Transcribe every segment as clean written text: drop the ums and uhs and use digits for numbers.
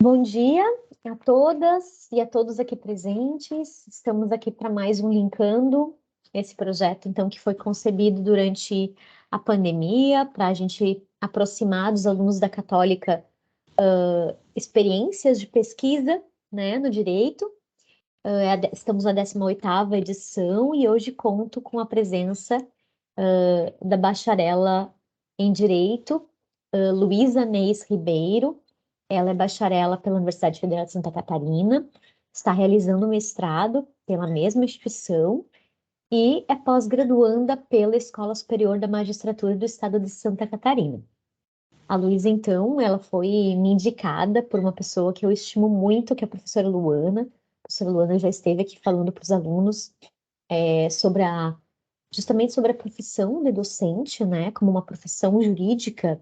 Bom dia a todas e a todos aqui presentes. Estamos aqui para mais um Linkando, esse projeto, então, que foi concebido durante a pandemia, para a gente aproximar dos alunos da Católica experiências de pesquisa, né, no direito. Estamos na 18ª edição e hoje conto com a presença da bacharela em Direito, Luísa Neis Ribeiro. Ela é bacharela pela Universidade Federal de Santa Catarina, está realizando um mestrado pela mesma instituição e é pós-graduanda pela Escola Superior da Magistratura do Estado de Santa Catarina. A Luísa, então, ela foi me indicada por uma pessoa que eu estimo muito, que é a professora Luana. A professora Luana já esteve aqui falando para os alunos justamente sobre a profissão de docente, né, como uma profissão jurídica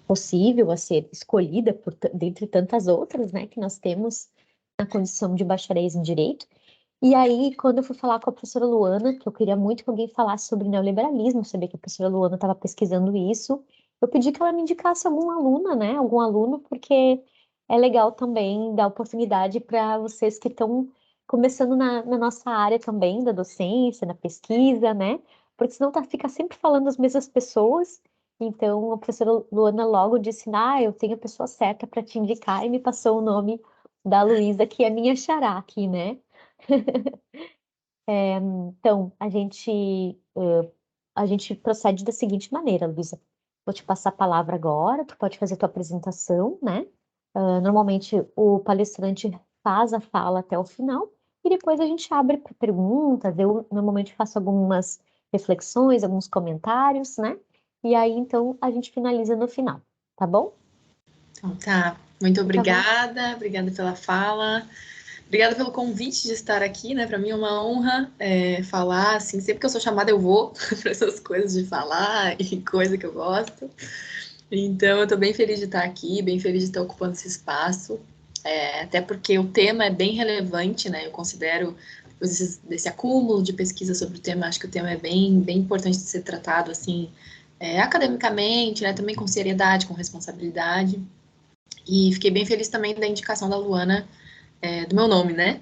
possível a ser escolhida dentre tantas outras, né, que nós temos na condição de bacharéis em direito. E aí, quando eu fui falar com a professora Luana, que eu queria muito que alguém falasse sobre neoliberalismo, sabia que a professora Luana estava pesquisando isso, eu pedi que ela me indicasse alguma aluna, né, algum aluno, porque é legal também dar oportunidade para vocês que estão começando na nossa área também, da docência, na pesquisa, né, porque senão fica sempre falando as mesmas pessoas. Então, a professora Luana logo disse, eu tenho a pessoa certa para te indicar, e me passou o nome da Luísa, que é minha xará aqui, né? Então, a gente procede da seguinte maneira, Luísa. Vou te passar a palavra agora, tu pode fazer a tua apresentação, né? Normalmente, o palestrante faz a fala até o final, e depois a gente abre para perguntas. Eu normalmente faço algumas reflexões, alguns comentários, né? E aí, então, a gente finaliza no final, tá bom? Então tá, muito Fica bom. obrigada pela fala, obrigada pelo convite de estar aqui, né? Para mim é uma honra falar, assim, sempre que eu sou chamada eu vou para essas coisas de falar e coisa que eu gosto. Então eu tô bem feliz de estar aqui, bem feliz de estar ocupando esse espaço, até porque o tema é bem relevante, né? Eu considero, depois desse acúmulo de pesquisa sobre o tema, acho que o tema é bem importante de ser tratado, assim, academicamente, né? Também com seriedade, com responsabilidade. E fiquei bem feliz também da indicação da Luana, do meu nome, né?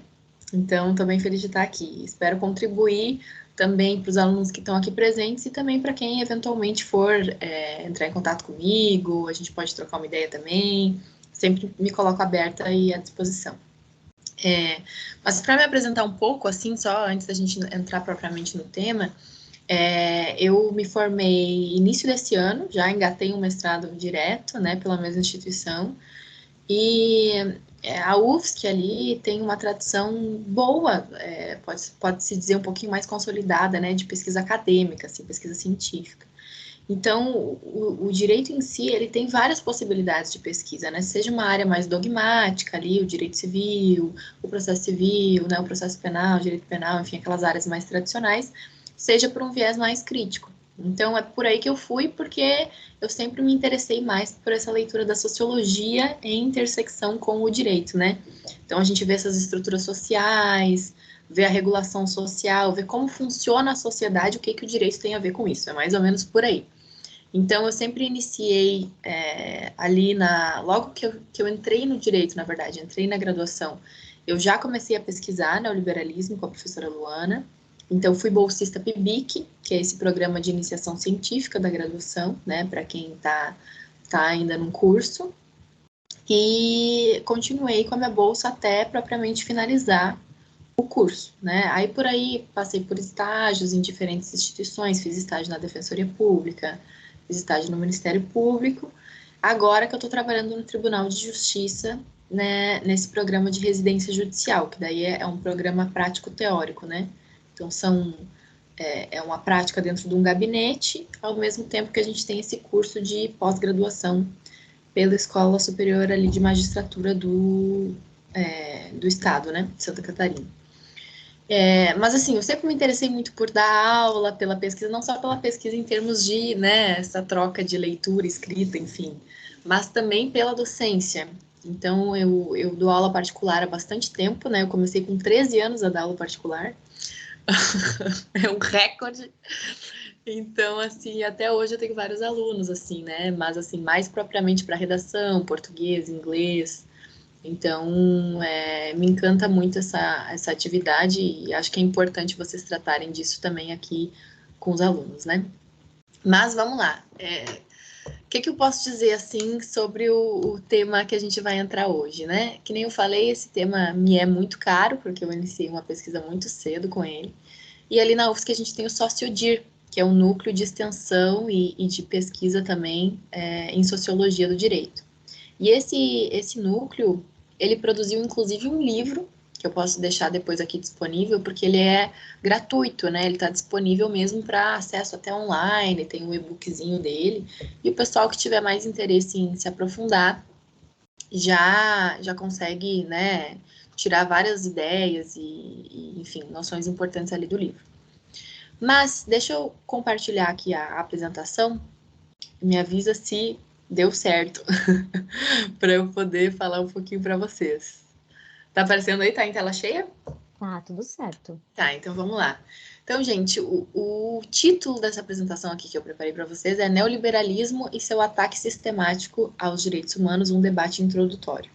Então, estou bem feliz de estar aqui. Espero contribuir também para os alunos que estão aqui presentes e também para quem eventualmente for entrar em contato comigo. A gente pode trocar uma ideia também. Sempre me coloco aberta e à disposição. Mas para me apresentar um pouco, assim, só antes da gente entrar propriamente no tema, eu me formei início desse ano, já engatei um mestrado direto, né, pela mesma instituição. E a UFSC ali tem uma tradição boa, pode-se dizer um pouquinho mais consolidada, né, de pesquisa acadêmica, assim, pesquisa científica. Então, o direito em si, ele tem várias possibilidades de pesquisa, né, seja uma área mais dogmática ali, o direito civil, o processo civil, né, o processo penal, o direito penal, enfim, aquelas áreas mais tradicionais, seja por um viés mais crítico. Então, é por aí que eu fui, porque eu sempre me interessei mais por essa leitura da sociologia em intersecção com o direito, né? Então, a gente vê essas estruturas sociais, vê a regulação social, vê como funciona a sociedade, o que o direito tem a ver com isso. É mais ou menos por aí. Então, eu sempre iniciei ali logo que eu entrei no direito, na verdade, entrei na graduação, eu já comecei a pesquisar neoliberalismo com a professora Luana. Então, fui bolsista PIBIC, que é esse programa de iniciação científica da graduação, né, para quem está ainda no curso. E continuei com a minha bolsa até propriamente finalizar o curso, né? Aí, por aí, passei por estágios em diferentes instituições, fiz estágio na Defensoria Pública, fiz estágio no Ministério Público. Agora que eu estou trabalhando no Tribunal de Justiça, né, nesse programa de residência judicial, que daí é um programa prático-teórico, né? Então, é uma prática dentro de um gabinete, ao mesmo tempo que a gente tem esse curso de pós-graduação pela Escola Superior ali de Magistratura do Estado, né, de Santa Catarina. Mas assim, eu sempre me interessei muito por dar aula, pela pesquisa, não só pela pesquisa em termos de, né, essa troca de leitura, escrita, enfim, mas também pela docência. Então, eu dou aula particular há bastante tempo, né, eu comecei com 13 anos a dar aula particular, é um recorde. Então, assim, até hoje eu tenho vários alunos, assim, né? Mas, assim, mais propriamente para redação, português, inglês. Então, me encanta muito essa atividade e acho que é importante vocês tratarem disso também aqui com os alunos, né? Mas vamos lá. O que eu posso dizer, assim, sobre o tema que a gente vai entrar hoje, né? Que nem eu falei, esse tema me é muito caro, porque eu iniciei uma pesquisa muito cedo com ele. E ali na UFSC a gente tem o SócioDIR, que é um núcleo de extensão e de pesquisa também em sociologia do direito. E esse núcleo, ele produziu inclusive um livro, que eu posso deixar depois aqui disponível, porque ele é gratuito, né? Ele está disponível mesmo para acesso até online, tem um e-bookzinho dele. E o pessoal que tiver mais interesse em se aprofundar, já consegue, né, tirar várias ideias enfim, noções importantes ali do livro. Mas deixa eu compartilhar aqui a apresentação. Me avisa se deu certo para eu poder falar um pouquinho para vocês. Tá aparecendo aí? Tá em tela cheia? Tá, tudo certo. Tá, então vamos lá. Então, gente, o título dessa apresentação aqui que eu preparei para vocês é Neoliberalismo e seu ataque sistemático aos direitos humanos, um debate introdutório.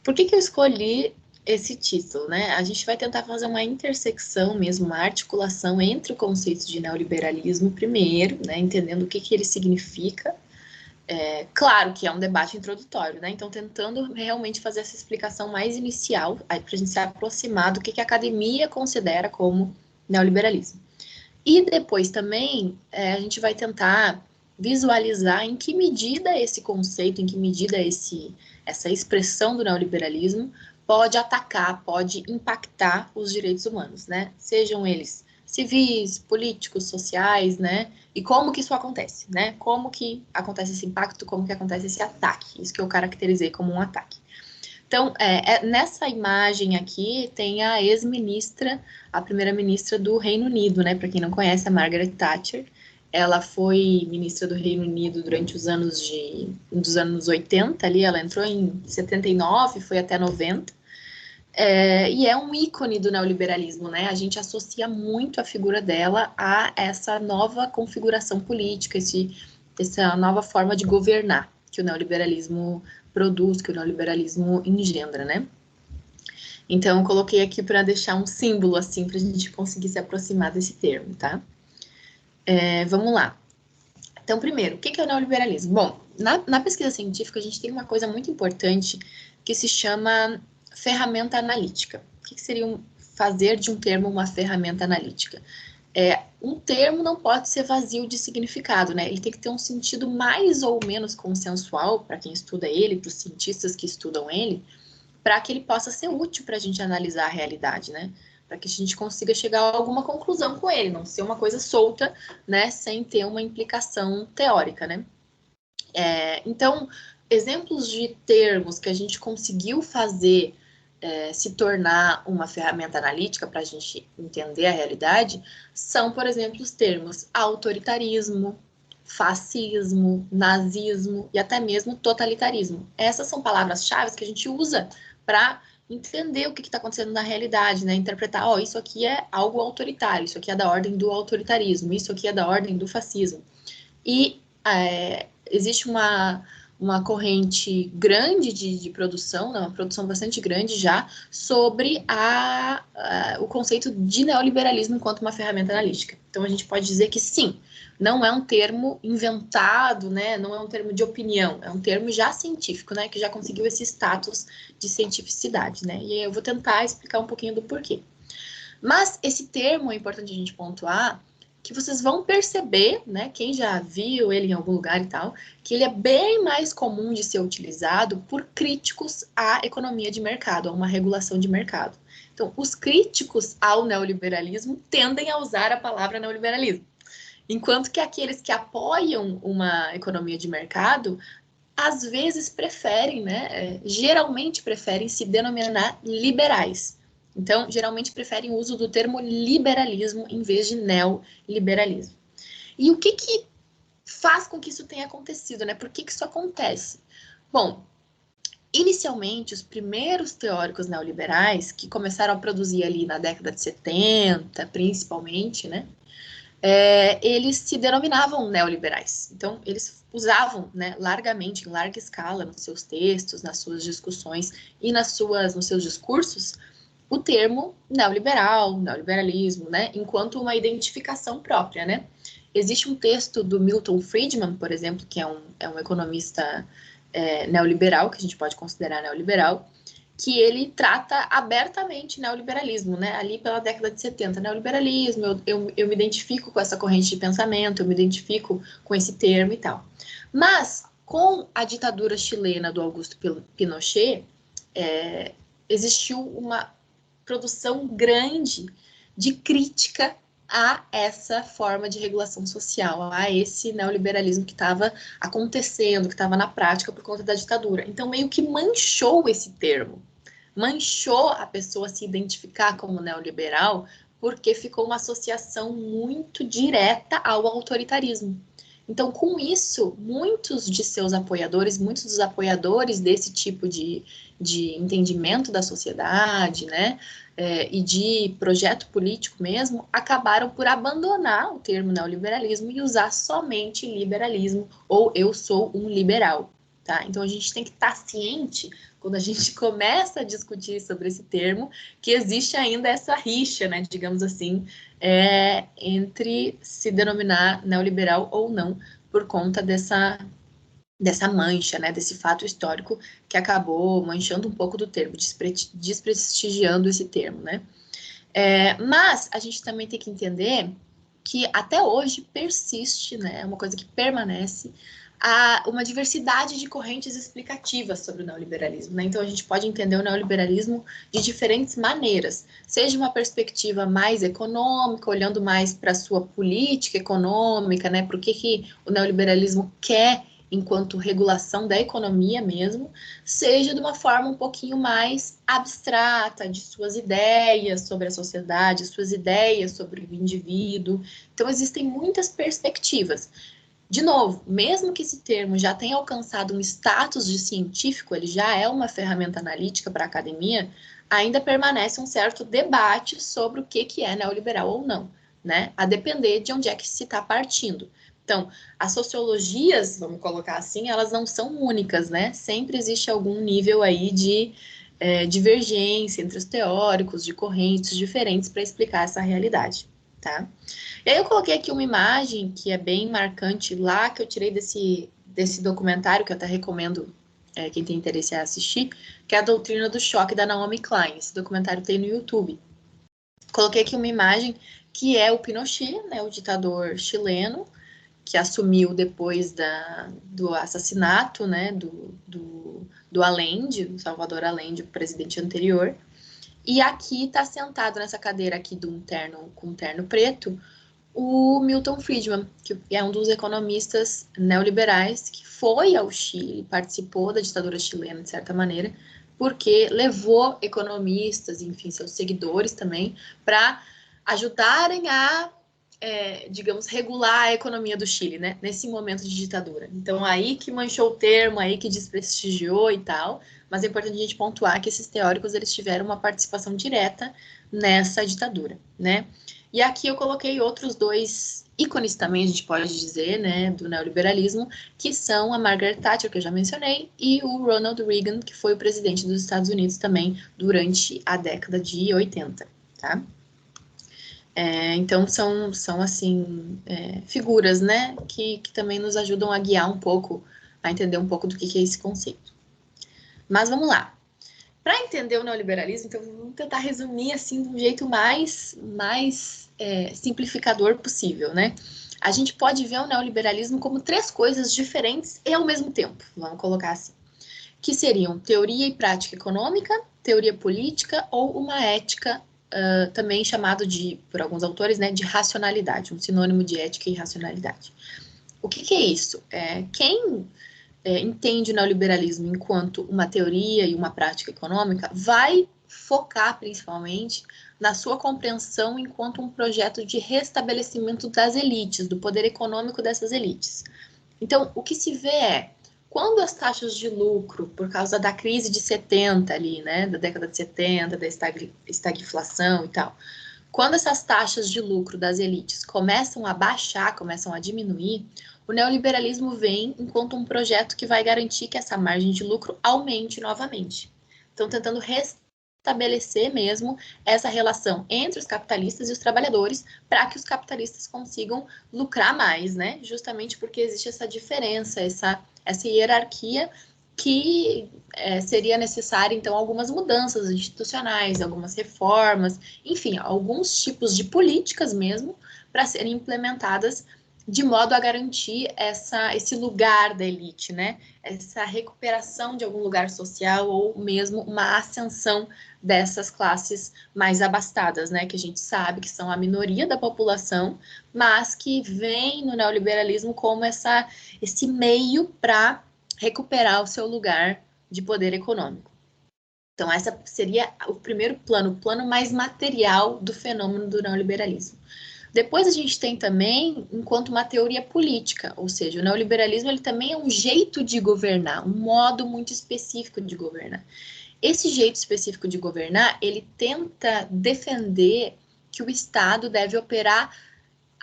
Por que eu escolhi esse título, né? A gente vai tentar fazer uma intersecção mesmo, uma articulação entre o conceito de neoliberalismo primeiro, né, entendendo o que ele significa. Claro que é um debate introdutório, né? Então, tentando realmente fazer essa explicação mais inicial, para a gente se aproximar do que a academia considera como neoliberalismo. E depois também a gente vai tentar visualizar em que medida esse conceito, em que medida essa expressão do neoliberalismo pode atacar, pode impactar os direitos humanos, né? Sejam eles civis, políticos, sociais, né? E como que isso acontece, né? Como que acontece esse impacto, como que acontece esse ataque. Isso que eu caracterizei como um ataque. Então, nessa imagem aqui tem a ex-ministra, a primeira-ministra do Reino Unido, né? Para quem não conhece, a Margaret Thatcher. Ela foi ministra do Reino Unido durante dos anos 80 ali, ela entrou em 79, foi até 90. E é um ícone do neoliberalismo, né? A gente associa muito a figura dela a essa nova configuração política, essa nova forma de governar que o neoliberalismo produz, que o neoliberalismo engendra, né? Então, eu coloquei aqui para deixar um símbolo, assim, para a gente conseguir se aproximar desse termo, tá? Vamos lá. Então, primeiro, o que é o neoliberalismo? Bom, na pesquisa científica, a gente tem uma coisa muito importante que se chama ferramenta analítica. O que seria fazer de um termo uma ferramenta analítica? Um termo não pode ser vazio de significado, né? Ele tem que ter um sentido mais ou menos consensual para quem estuda ele, para os cientistas que estudam ele, para que ele possa ser útil para a gente analisar a realidade, né? Para que a gente consiga chegar a alguma conclusão com ele, não ser uma coisa solta, né? Sem ter uma implicação teórica, né? Então, exemplos de termos que a gente conseguiu fazer se tornar uma ferramenta analítica para a gente entender a realidade são, por exemplo, os termos autoritarismo, fascismo, nazismo e até mesmo totalitarismo. Essas são palavras-chave que a gente usa para entender o que está acontecendo na realidade, né? Interpretar, isso aqui é algo autoritário, isso aqui é da ordem do autoritarismo, isso aqui é da ordem do fascismo. E existe uma corrente grande de produção, né, uma produção bastante grande já, sobre o conceito de neoliberalismo enquanto uma ferramenta analítica. Então, a gente pode dizer que sim, não é um termo inventado, né, não é um termo de opinião, é um termo já científico, né, que já conseguiu esse status de cientificidade, né, e eu vou tentar explicar um pouquinho do porquê. Mas esse termo, é importante a gente pontuar, que vocês vão perceber, né, quem já viu ele em algum lugar e tal, que ele é bem mais comum de ser utilizado por críticos à economia de mercado, a uma regulação de mercado. Então, os críticos ao neoliberalismo tendem a usar a palavra neoliberalismo, enquanto que aqueles que apoiam uma economia de mercado, às vezes preferem, né, geralmente preferem se denominar liberais. Então, geralmente preferem o uso do termo liberalismo em vez de neoliberalismo. E o que faz com que isso tenha acontecido, né? Por que isso acontece? Bom, inicialmente, os primeiros teóricos neoliberais, que começaram a produzir ali na década de 70, principalmente, né? eles se denominavam neoliberais. Então, eles usavam, né, largamente, em larga escala, nos seus textos, nas suas discussões e nos seus discursos, o termo neoliberal, neoliberalismo, né, enquanto uma identificação própria, né? Existe um texto do Milton Friedman, por exemplo, que é um economista neoliberal, que a gente pode considerar neoliberal, que ele trata abertamente neoliberalismo, né? Ali pela década de 70. Neoliberalismo, eu me identifico com essa corrente de pensamento, eu me identifico com esse termo e tal. Mas, com a ditadura chilena do Augusto Pinochet, existiu uma produção grande de crítica a essa forma de regulação social, a esse neoliberalismo que estava acontecendo, que estava na prática por conta da ditadura. Então, meio que manchou esse termo, manchou a pessoa se identificar como neoliberal, porque ficou uma associação muito direta ao autoritarismo. Então, com isso, muitos de seus apoiadores, muitos dos apoiadores desse tipo de entendimento da sociedade, né, e de projeto político mesmo, acabaram por abandonar o termo neoliberalismo e usar somente liberalismo ou eu sou um liberal, tá? Então, a gente tem que estar ciente, quando a gente começa a discutir sobre esse termo, que existe ainda essa rixa, né, digamos assim, entre se denominar neoliberal ou não, por conta dessa mancha, né, desse fato histórico que acabou manchando um pouco do termo, desprestigiando esse termo, né? Mas a gente também tem que entender que até hoje persiste, né, uma coisa que permanece, uma diversidade de correntes explicativas sobre o neoliberalismo, né? Então a gente pode entender o neoliberalismo de diferentes maneiras, seja uma perspectiva mais econômica, olhando mais para a sua política econômica, né, para o que o neoliberalismo quer enquanto regulação da economia mesmo, seja de uma forma um pouquinho mais abstrata, de suas ideias sobre a sociedade, suas ideias sobre o indivíduo. Então, existem muitas perspectivas. De novo, mesmo que esse termo já tenha alcançado um status de científico, ele já é uma ferramenta analítica para a academia, ainda permanece um certo debate sobre o que é neoliberal ou não, né? A depender de onde é que se está partindo. Então, as sociologias, vamos colocar assim, elas não são únicas, né? Sempre existe algum nível aí de divergência entre os teóricos, de correntes diferentes para explicar essa realidade, tá? E aí eu coloquei aqui uma imagem que é bem marcante lá, que eu tirei desse documentário, que eu até recomendo quem tem interesse a assistir, que é a Doutrina do Choque, da Naomi Klein. Esse documentário tem no YouTube. Coloquei aqui uma imagem que é o Pinochet, né, o ditador chileno, que assumiu depois do assassinato, né, do Allende, do Salvador Allende, o presidente anterior. E aqui está sentado nessa cadeira aqui com um terno preto, o Milton Friedman, que é um dos economistas neoliberais que foi ao Chile, participou da ditadura chilena, de certa maneira, porque levou economistas, enfim, seus seguidores também, para ajudarem a, digamos, regular a economia do Chile, né, nesse momento de ditadura. Então, aí que manchou o termo, aí que desprestigiou e tal, mas é importante a gente pontuar que esses teóricos, eles tiveram uma participação direta nessa ditadura, né? E aqui eu coloquei outros dois ícones também, a gente pode dizer, né, do neoliberalismo, que são a Margaret Thatcher, que eu já mencionei, e o Ronald Reagan, que foi o presidente dos Estados Unidos também durante a década de 80, tá? Então, são assim, figuras, né, que também nos ajudam a guiar um pouco, a entender um pouco do que é esse conceito. Mas vamos lá. Para entender o neoliberalismo, então vamos tentar resumir assim de um jeito mais simplificador possível, né? A gente pode ver o neoliberalismo como três coisas diferentes e ao mesmo tempo, vamos colocar assim, que seriam teoria e prática econômica, teoria política ou uma ética, também chamado por alguns autores, né, de racionalidade, um sinônimo de ética e racionalidade. O que é isso? Quem entende o neoliberalismo enquanto uma teoria e uma prática econômica, vai focar principalmente na sua compreensão enquanto um projeto de restabelecimento das elites, do poder econômico dessas elites. Então, o que se vê quando as taxas de lucro, por causa da crise de 70 ali, né, da década de 70, da estagflação e tal, Quando essas taxas de lucro das elites começam a baixar, começam a diminuir, o neoliberalismo vem enquanto um projeto que vai garantir que essa margem de lucro aumente novamente. Então, tentando restabelecer mesmo essa relação entre os capitalistas e os trabalhadores para que os capitalistas consigam lucrar mais, né? Justamente porque existe essa diferença, essa hierarquia que seria necessária, então, algumas mudanças institucionais, algumas reformas, enfim, alguns tipos de políticas mesmo para serem implementadas de modo a garantir esse lugar da elite, né? Essa recuperação de algum lugar social ou mesmo uma ascensão dessas classes mais abastadas, né? Que a gente sabe que são a minoria da população, mas que vem no neoliberalismo como esse meio para recuperar o seu lugar de poder econômico. Então, essa seria o primeiro plano, o plano mais material do fenômeno do neoliberalismo. Depois a gente tem também, enquanto uma teoria política, ou seja, o neoliberalismo ele também é um jeito de governar, um modo muito específico de governar. Esse jeito específico de governar, ele tenta defender que o Estado deve operar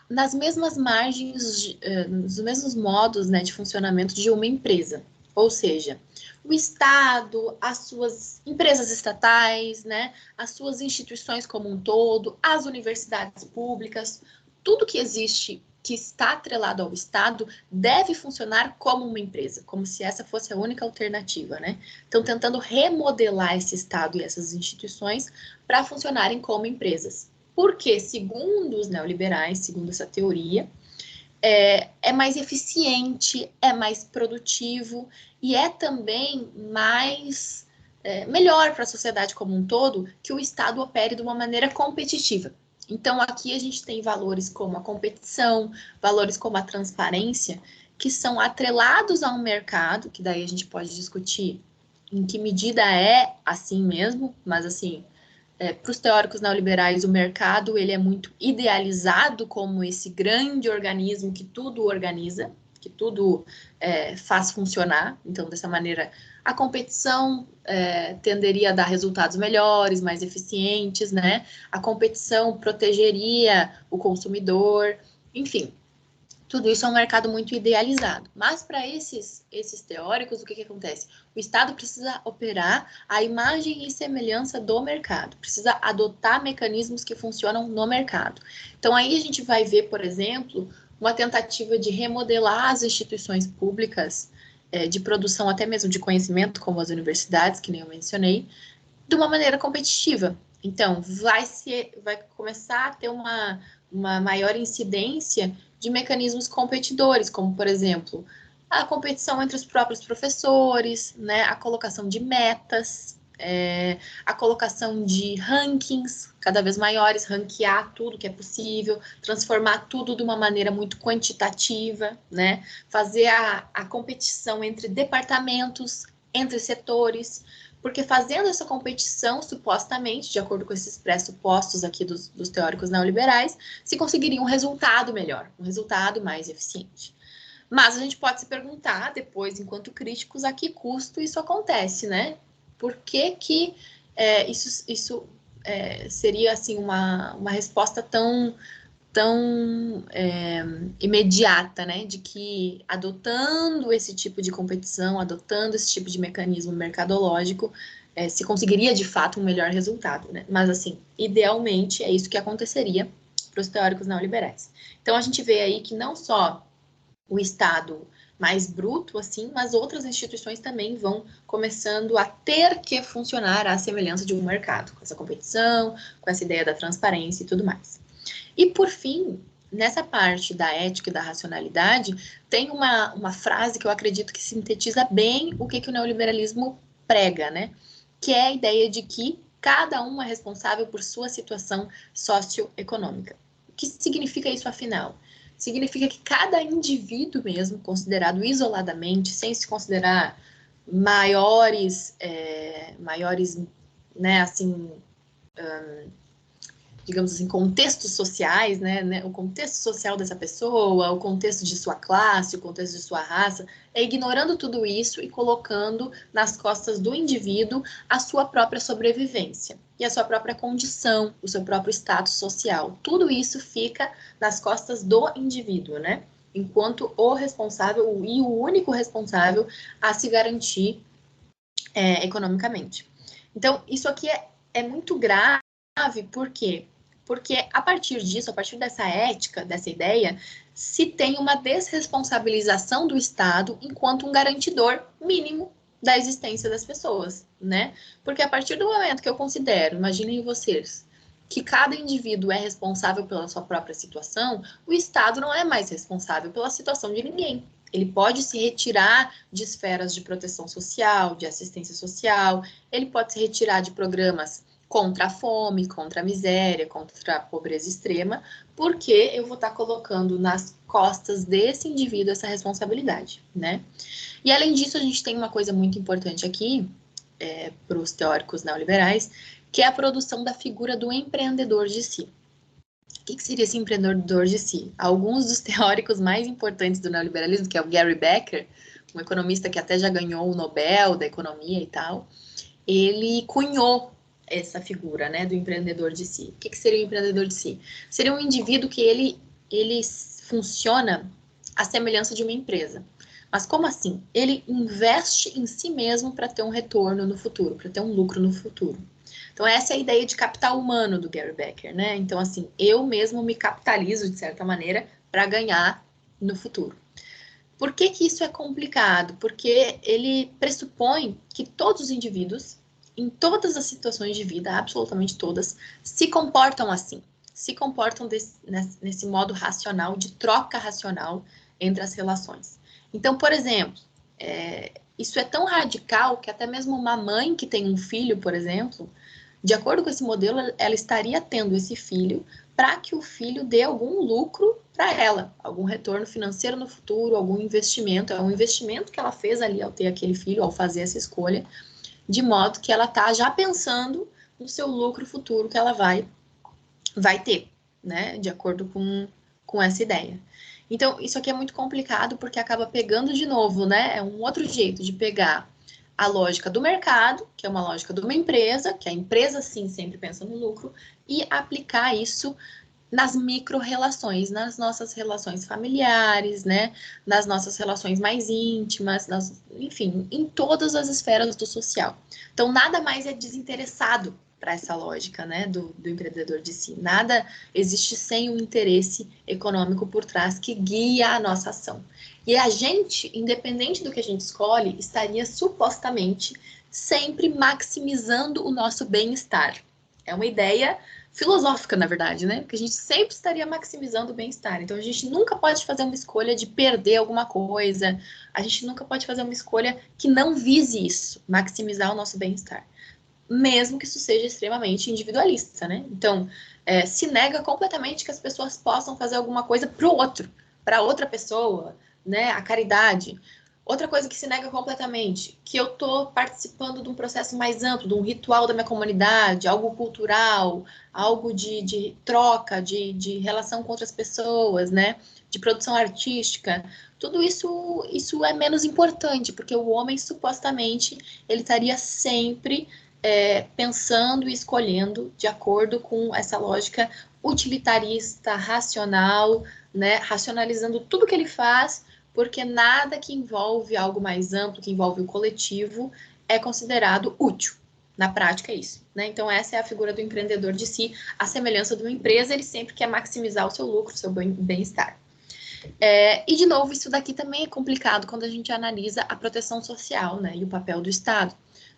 nas mesmas margens, nos mesmos modos, né, de funcionamento de uma empresa. Ou seja, o Estado, as suas empresas estatais, né, as suas instituições como um todo, as universidades públicas, tudo que existe que está atrelado ao Estado deve funcionar como uma empresa, como se essa fosse a única alternativa, né? Então, tentando remodelar esse Estado e essas instituições para funcionarem como empresas. Porque, segundo os neoliberais, segundo essa teoria, é mais eficiente, é mais produtivo e é também melhor para a sociedade como um todo que o Estado opere de uma maneira competitiva. Então, aqui a gente tem valores como a competição, valores como a transparência, que são atrelados a um mercado, que daí a gente pode discutir em que medida é assim mesmo, mas assim, para os teóricos neoliberais, o mercado ele é muito idealizado como esse grande organismo que tudo organiza, que tudo faz funcionar. Então, dessa maneira, a competição tenderia a dar resultados melhores, mais eficientes, né? A competição protegeria o consumidor, enfim. Tudo isso é um mercado muito idealizado. Mas para esses teóricos, o que acontece? O Estado precisa operar a imagem e semelhança do mercado, precisa adotar mecanismos que funcionam no mercado. Então, aí a gente vai ver, por exemplo, uma tentativa de remodelar as instituições públicas de produção, até mesmo de conhecimento, como as universidades, que nem eu mencionei, de uma maneira competitiva. Então, vai começar a ter uma maior incidência de mecanismos competidores, como, por exemplo, a competição entre os próprios professores, né, a colocação de metas, a colocação de rankings cada vez maiores, ranquear tudo que é possível, transformar tudo de uma maneira muito quantitativa, né, fazer a competição entre departamentos, entre setores, porque fazendo essa competição, supostamente, de acordo com esses pressupostos aqui dos teóricos neoliberais, se conseguiria um resultado melhor, um resultado mais eficiente. Mas a gente pode se perguntar depois, enquanto críticos, a que custo isso acontece, né? Por que isso seria assim uma resposta tão imediata, né, de que adotando esse tipo de competição, adotando esse tipo de mecanismo mercadológico, se conseguiria de fato um melhor resultado, né? Mas assim, idealmente é isso que aconteceria para os teóricos neoliberais. Então a gente vê aí que não só o Estado mais bruto, assim, mas outras instituições também vão começando a ter que funcionar à semelhança de um mercado, com essa competição, com essa ideia da transparência e tudo mais. E, por fim, nessa parte da ética e da racionalidade, tem uma frase que eu acredito que sintetiza bem o que o neoliberalismo prega, né? Que é a ideia de que cada um é responsável por sua situação socioeconômica. O que significa isso, afinal? Significa que cada indivíduo mesmo, considerado isoladamente, sem se considerar maiores, né, assim, digamos assim, contextos sociais, né, o contexto social dessa pessoa, o contexto de sua classe, o contexto de sua raça, ignorando tudo isso e colocando nas costas do indivíduo a sua própria sobrevivência. e a sua própria condição, o seu próprio status social. Tudo isso fica nas costas do indivíduo, né? Enquanto o responsável e o único responsável a se garantir economicamente. Então, isso aqui é muito grave, por quê? Porque a partir disso, a partir dessa ética, dessa ideia, se tem uma desresponsabilização do Estado enquanto um garantidor mínimo da existência das pessoas, né? Porque a partir do momento que eu considero, imaginem vocês, que cada indivíduo é responsável pela sua própria situação, o Estado não é mais responsável pela situação de ninguém. Ele pode se retirar de esferas de proteção social, de assistência social, ele pode se retirar de programas contra a fome, contra a miséria, contra a pobreza extrema, porque eu vou estar colocando nas costas desse indivíduo essa responsabilidade, né? E além disso, a gente tem uma coisa muito importante aqui, para os teóricos neoliberais, que é a produção da figura do empreendedor de si. O que seria esse empreendedor de si? Alguns dos teóricos mais importantes do neoliberalismo, que é o Gary Becker, um economista que até já ganhou o Nobel da economia e tal, ele cunhou essa figura, né, do empreendedor de si. O que seria o empreendedor de si? Seria um indivíduo que ele funciona à semelhança de uma empresa. Mas como assim? Ele investe em si mesmo para ter um retorno no futuro, para ter um lucro no futuro. Então, essa é a ideia de capital humano do Gary Becker, né? Então, assim, eu mesmo me capitalizo, de certa maneira, para ganhar no futuro. Por que isso é complicado? Porque ele pressupõe que todos os indivíduos, em todas as situações de vida, absolutamente todas, se comportam assim. Se comportam nesse modo racional, de troca racional entre as relações. Então, por exemplo, isso é tão radical que até mesmo uma mãe que tem um filho, por exemplo, de acordo com esse modelo, ela estaria tendo esse filho para que o filho dê algum lucro para ela, algum retorno financeiro no futuro, algum investimento. É um investimento que ela fez ali ao ter aquele filho, ao fazer essa escolha, de modo que ela está já pensando no seu lucro futuro que ela vai ter, né? De acordo com essa ideia. Então, isso aqui é muito complicado porque acaba pegando de novo, né? É um outro jeito de pegar a lógica do mercado, que é uma lógica de uma empresa, que a empresa sim sempre pensa no lucro, e aplicar isso nas micro-relações, nas nossas relações familiares, né? Nas nossas relações mais íntimas, enfim, em todas as esferas do social. Então, nada mais é desinteressado para essa lógica, né, do empreendedor de si. Nada existe sem um interesse econômico por trás que guia a nossa ação. E a gente, independente do que a gente escolhe, estaria supostamente sempre maximizando o nosso bem-estar. É uma ideia filosófica, na verdade, né? Porque a gente sempre estaria maximizando o bem-estar. Então, a gente nunca pode fazer uma escolha de perder alguma coisa. A gente nunca pode fazer uma escolha que não vise isso, maximizar o nosso bem-estar. Mesmo que isso seja extremamente individualista, né? Então, se nega completamente que as pessoas possam fazer alguma coisa para o outro, para outra pessoa, né? A caridade. Outra coisa que se nega completamente, que eu estou participando de um processo mais amplo, de um ritual da minha comunidade, algo cultural, algo de troca, de relação com outras pessoas, né? De produção artística. Tudo isso é menos importante, porque o homem, supostamente, ele estaria sempre pensando e escolhendo de acordo com essa lógica utilitarista, racional, né? Racionalizando tudo que ele faz, porque nada que envolve algo mais amplo, que envolve o coletivo, é considerado útil. Na prática é isso, né? Então essa é a figura do empreendedor de si, a semelhança de uma empresa, ele sempre quer maximizar o seu lucro, o seu bem-estar. E de novo, isso daqui também é complicado quando a gente analisa a proteção social, né? E o papel do Estado.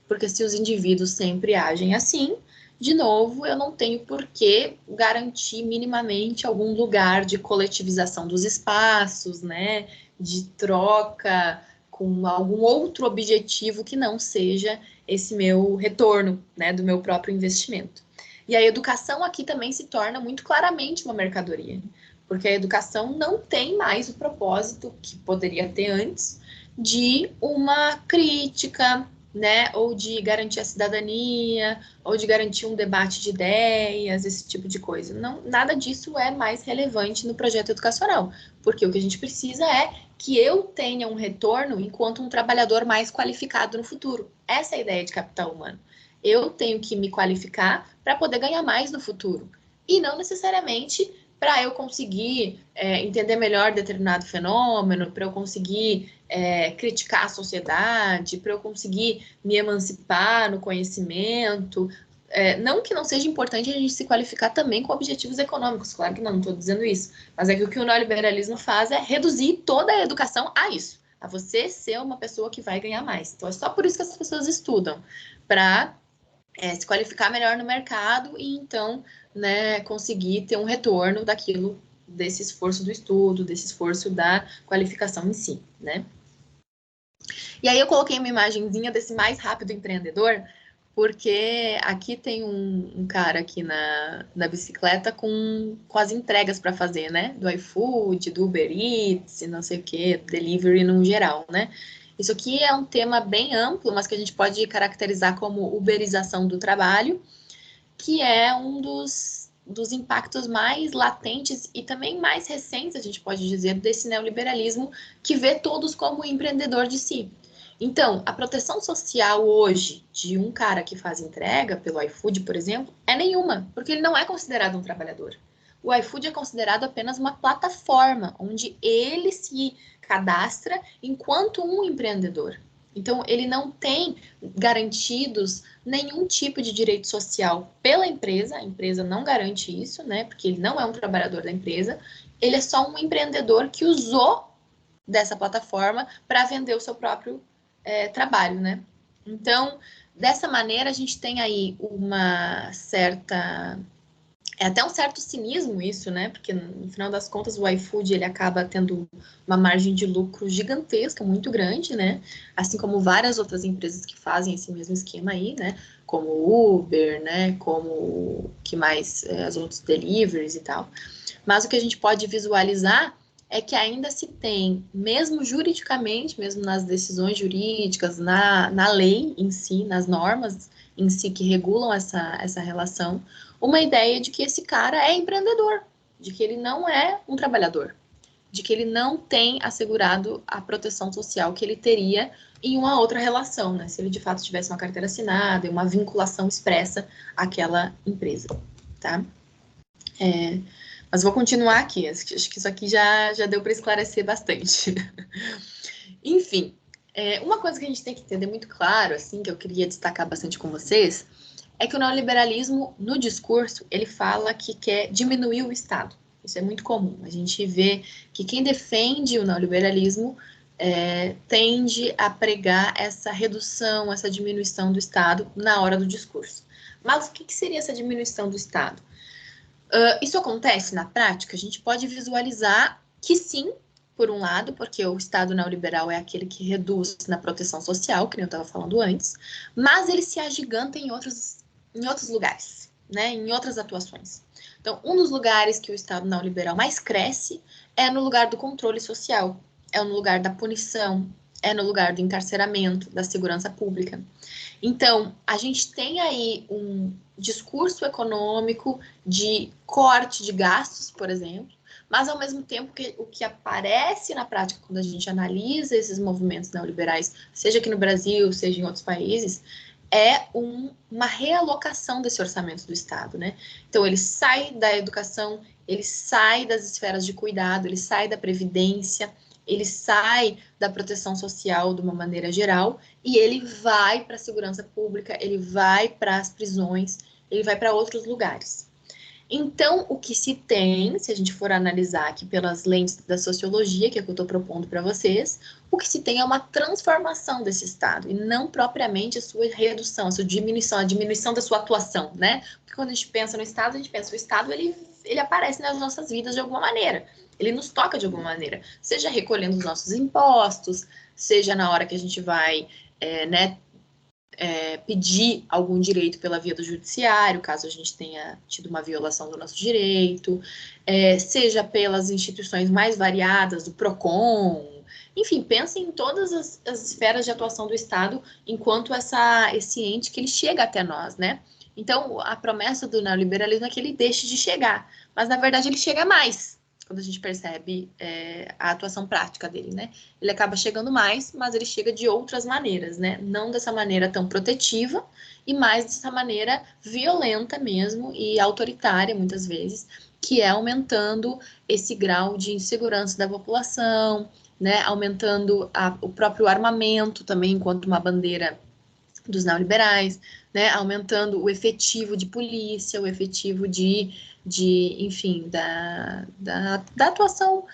Porque se os indivíduos sempre agem assim, de novo, eu não tenho por que garantir minimamente algum lugar de coletivização dos espaços, né? De troca com algum outro objetivo que não seja esse meu retorno, né? Do meu próprio investimento. E a educação aqui também se torna muito claramente uma mercadoria, porque a educação não tem mais o propósito que poderia ter antes de uma crítica, né, ou de garantir a cidadania, ou de garantir um debate de ideias, esse tipo de coisa. Não, nada disso é mais relevante no projeto educacional, porque o que a gente precisa é que eu tenha um retorno enquanto um trabalhador mais qualificado no futuro. Essa é a ideia de capital humano. eu tenho que me qualificar para poder ganhar mais no futuro. E não necessariamente para eu conseguir entender melhor determinado fenômeno, para eu conseguir criticar a sociedade, para eu conseguir me emancipar no conhecimento. Não que não seja importante a gente se qualificar também com objetivos econômicos, claro que não estou dizendo isso, mas é que o que o neoliberalismo faz é reduzir toda a educação a isso, a você ser uma pessoa que vai ganhar mais. Então é só por isso que as pessoas estudam, para se qualificar melhor no mercado e então, né, conseguir ter um retorno daquilo, desse esforço do estudo, desse esforço da qualificação em si, né? E aí eu coloquei uma imagenzinha desse mais rápido empreendedor, porque aqui tem um cara aqui na bicicleta com as entregas para fazer, né? Do iFood, do Uber Eats, não sei o que, delivery no geral, né? Isso aqui é um tema bem amplo, mas que a gente pode caracterizar como uberização do trabalho, que é um dos impactos mais latentes e também mais recentes, a gente pode dizer, desse neoliberalismo que vê todos como empreendedor de si. Então, a proteção social hoje de um cara que faz entrega pelo iFood, por exemplo, é nenhuma, porque ele não é considerado um trabalhador. O iFood é considerado apenas uma plataforma onde ele se cadastra enquanto um empreendedor. Então, ele não tem garantidos nenhum tipo de direito social pela empresa, a empresa não garante isso, né? Porque ele não é um trabalhador da empresa, ele é só um empreendedor que usou dessa plataforma para vender o seu próprio trabalho, né? Então, dessa maneira, a gente tem aí uma certa... É até um certo cinismo isso, né? Porque no final das contas o iFood ele acaba tendo uma margem de lucro gigantesca, muito grande, né? Assim como várias outras empresas que fazem esse mesmo esquema aí, né? Como o Uber, né? Como que mais as outros deliveries e tal. Mas o que a gente pode visualizar é que ainda se tem, mesmo juridicamente, mesmo nas decisões jurídicas, na lei em si, nas normas em si que regulam essa relação, uma ideia de que esse cara é empreendedor, de que ele não é um trabalhador, de que ele não tem assegurado a proteção social que ele teria em uma outra relação, né? Se ele de fato tivesse uma carteira assinada e uma vinculação expressa àquela empresa, tá? Mas vou continuar aqui, acho que isso aqui já deu para esclarecer bastante. Enfim, uma coisa que a gente tem que entender muito claro, assim, que eu queria destacar bastante com vocês, é que o neoliberalismo, no discurso, ele fala que quer diminuir o Estado. Isso é muito comum. A gente vê que quem defende o neoliberalismo tende a pregar essa redução, essa diminuição do Estado na hora do discurso. Mas o que seria essa diminuição do Estado? Isso acontece na prática? A gente pode visualizar que sim, por um lado, porque o Estado neoliberal é aquele que reduz na proteção social, que eu estava falando antes, mas ele se agiganta em outros lugares, né, em outras atuações. Então, um dos lugares que o Estado neoliberal mais cresce é no lugar do controle social, é no lugar da punição, é no lugar do encarceramento, da segurança pública. Então, a gente tem aí um discurso econômico de corte de gastos, por exemplo, mas ao mesmo tempo que o que aparece na prática quando a gente analisa esses movimentos neoliberais, seja aqui no Brasil, seja em outros países, é uma realocação desse orçamento do Estado, né? Então, ele sai da educação, ele sai das esferas de cuidado, ele sai da previdência, ele sai da proteção social de uma maneira geral e ele vai para a segurança pública, ele vai para as prisões, ele vai para outros lugares. Então, o que se tem, se a gente for analisar aqui pelas lentes da sociologia, que é o que eu estou propondo para vocês, o que se tem é uma transformação desse Estado, e não propriamente a sua redução, a sua diminuição, a diminuição da sua atuação, né? Porque quando a gente pensa no Estado, a gente pensa que o Estado, ele aparece nas nossas vidas de alguma maneira, ele nos toca de alguma maneira, seja recolhendo os nossos impostos, seja na hora que a gente vai, pedir algum direito pela via do judiciário, caso a gente tenha tido uma violação do nosso direito, seja pelas instituições mais variadas, do PROCON, enfim, pense em todas as esferas de atuação do Estado enquanto esse ente que ele chega até nós, né? Então, a promessa do neoliberalismo é que ele deixe de chegar, mas na verdade ele chega mais. quando a gente percebe a atuação prática dele, né? Ele acaba chegando mais, mas ele chega de outras maneiras, né? Não dessa maneira tão protetiva e mais dessa maneira violenta mesmo e autoritária, muitas vezes, que é aumentando esse grau de insegurança da população, né? Aumentando o próprio armamento também, enquanto uma bandeira dos neoliberais, né, aumentando o efetivo de polícia, o efetivo enfim, da atuação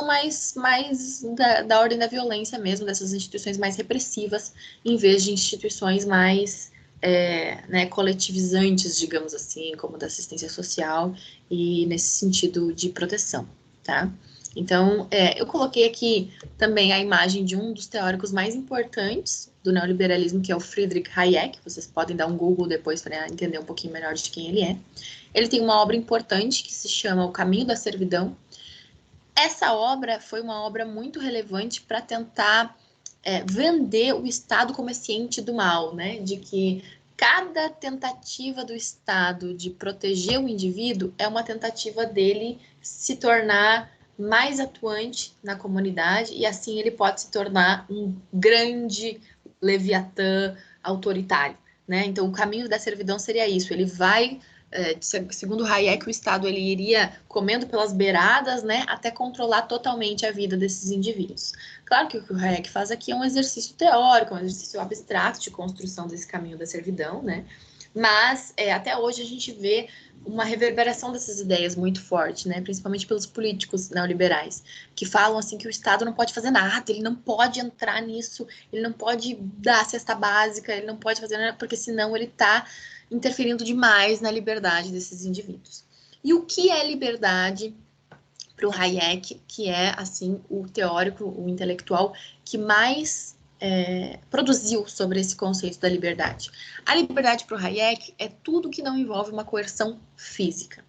mais da ordem da violência mesmo, dessas instituições mais repressivas, em vez de instituições mais né, coletivizantes, digamos assim, como da assistência social e nesse sentido de proteção, tá? Então, eu coloquei aqui também a imagem de um dos teóricos mais importantes do neoliberalismo, que é o Friedrich Hayek. Vocês podem dar um Google depois para entender um pouquinho melhor de quem ele é. Ele tem uma obra importante que se chama O Caminho da Servidão. Essa obra foi uma obra muito relevante para tentar vender o Estado como esse ente do mal, né? De que cada tentativa do Estado de proteger o indivíduo é uma tentativa dele se tornar mais atuante na comunidade e assim ele pode se tornar um grande leviatã autoritário, né? Então o caminho da servidão seria isso, ele vai segundo Hayek, o Estado ele iria comendo pelas beiradas, né, até controlar totalmente a vida desses indivíduos. Claro que o que o Hayek faz aqui é um exercício teórico, um exercício abstrato de construção desse caminho da servidão, né? Mas até hoje a gente vê uma reverberação dessas ideias muito forte, né? Principalmente pelos políticos neoliberais, que falam assim que o Estado não pode fazer nada, ele não pode entrar nisso, ele não pode dar a cesta básica, ele não pode fazer nada, porque senão ele está interferindo demais na liberdade desses indivíduos. E o que é liberdade para o Hayek, que é assim o teórico, o intelectual que mais produziu sobre esse conceito da liberdade? A liberdade para o Hayek é tudo que não envolve uma coerção física.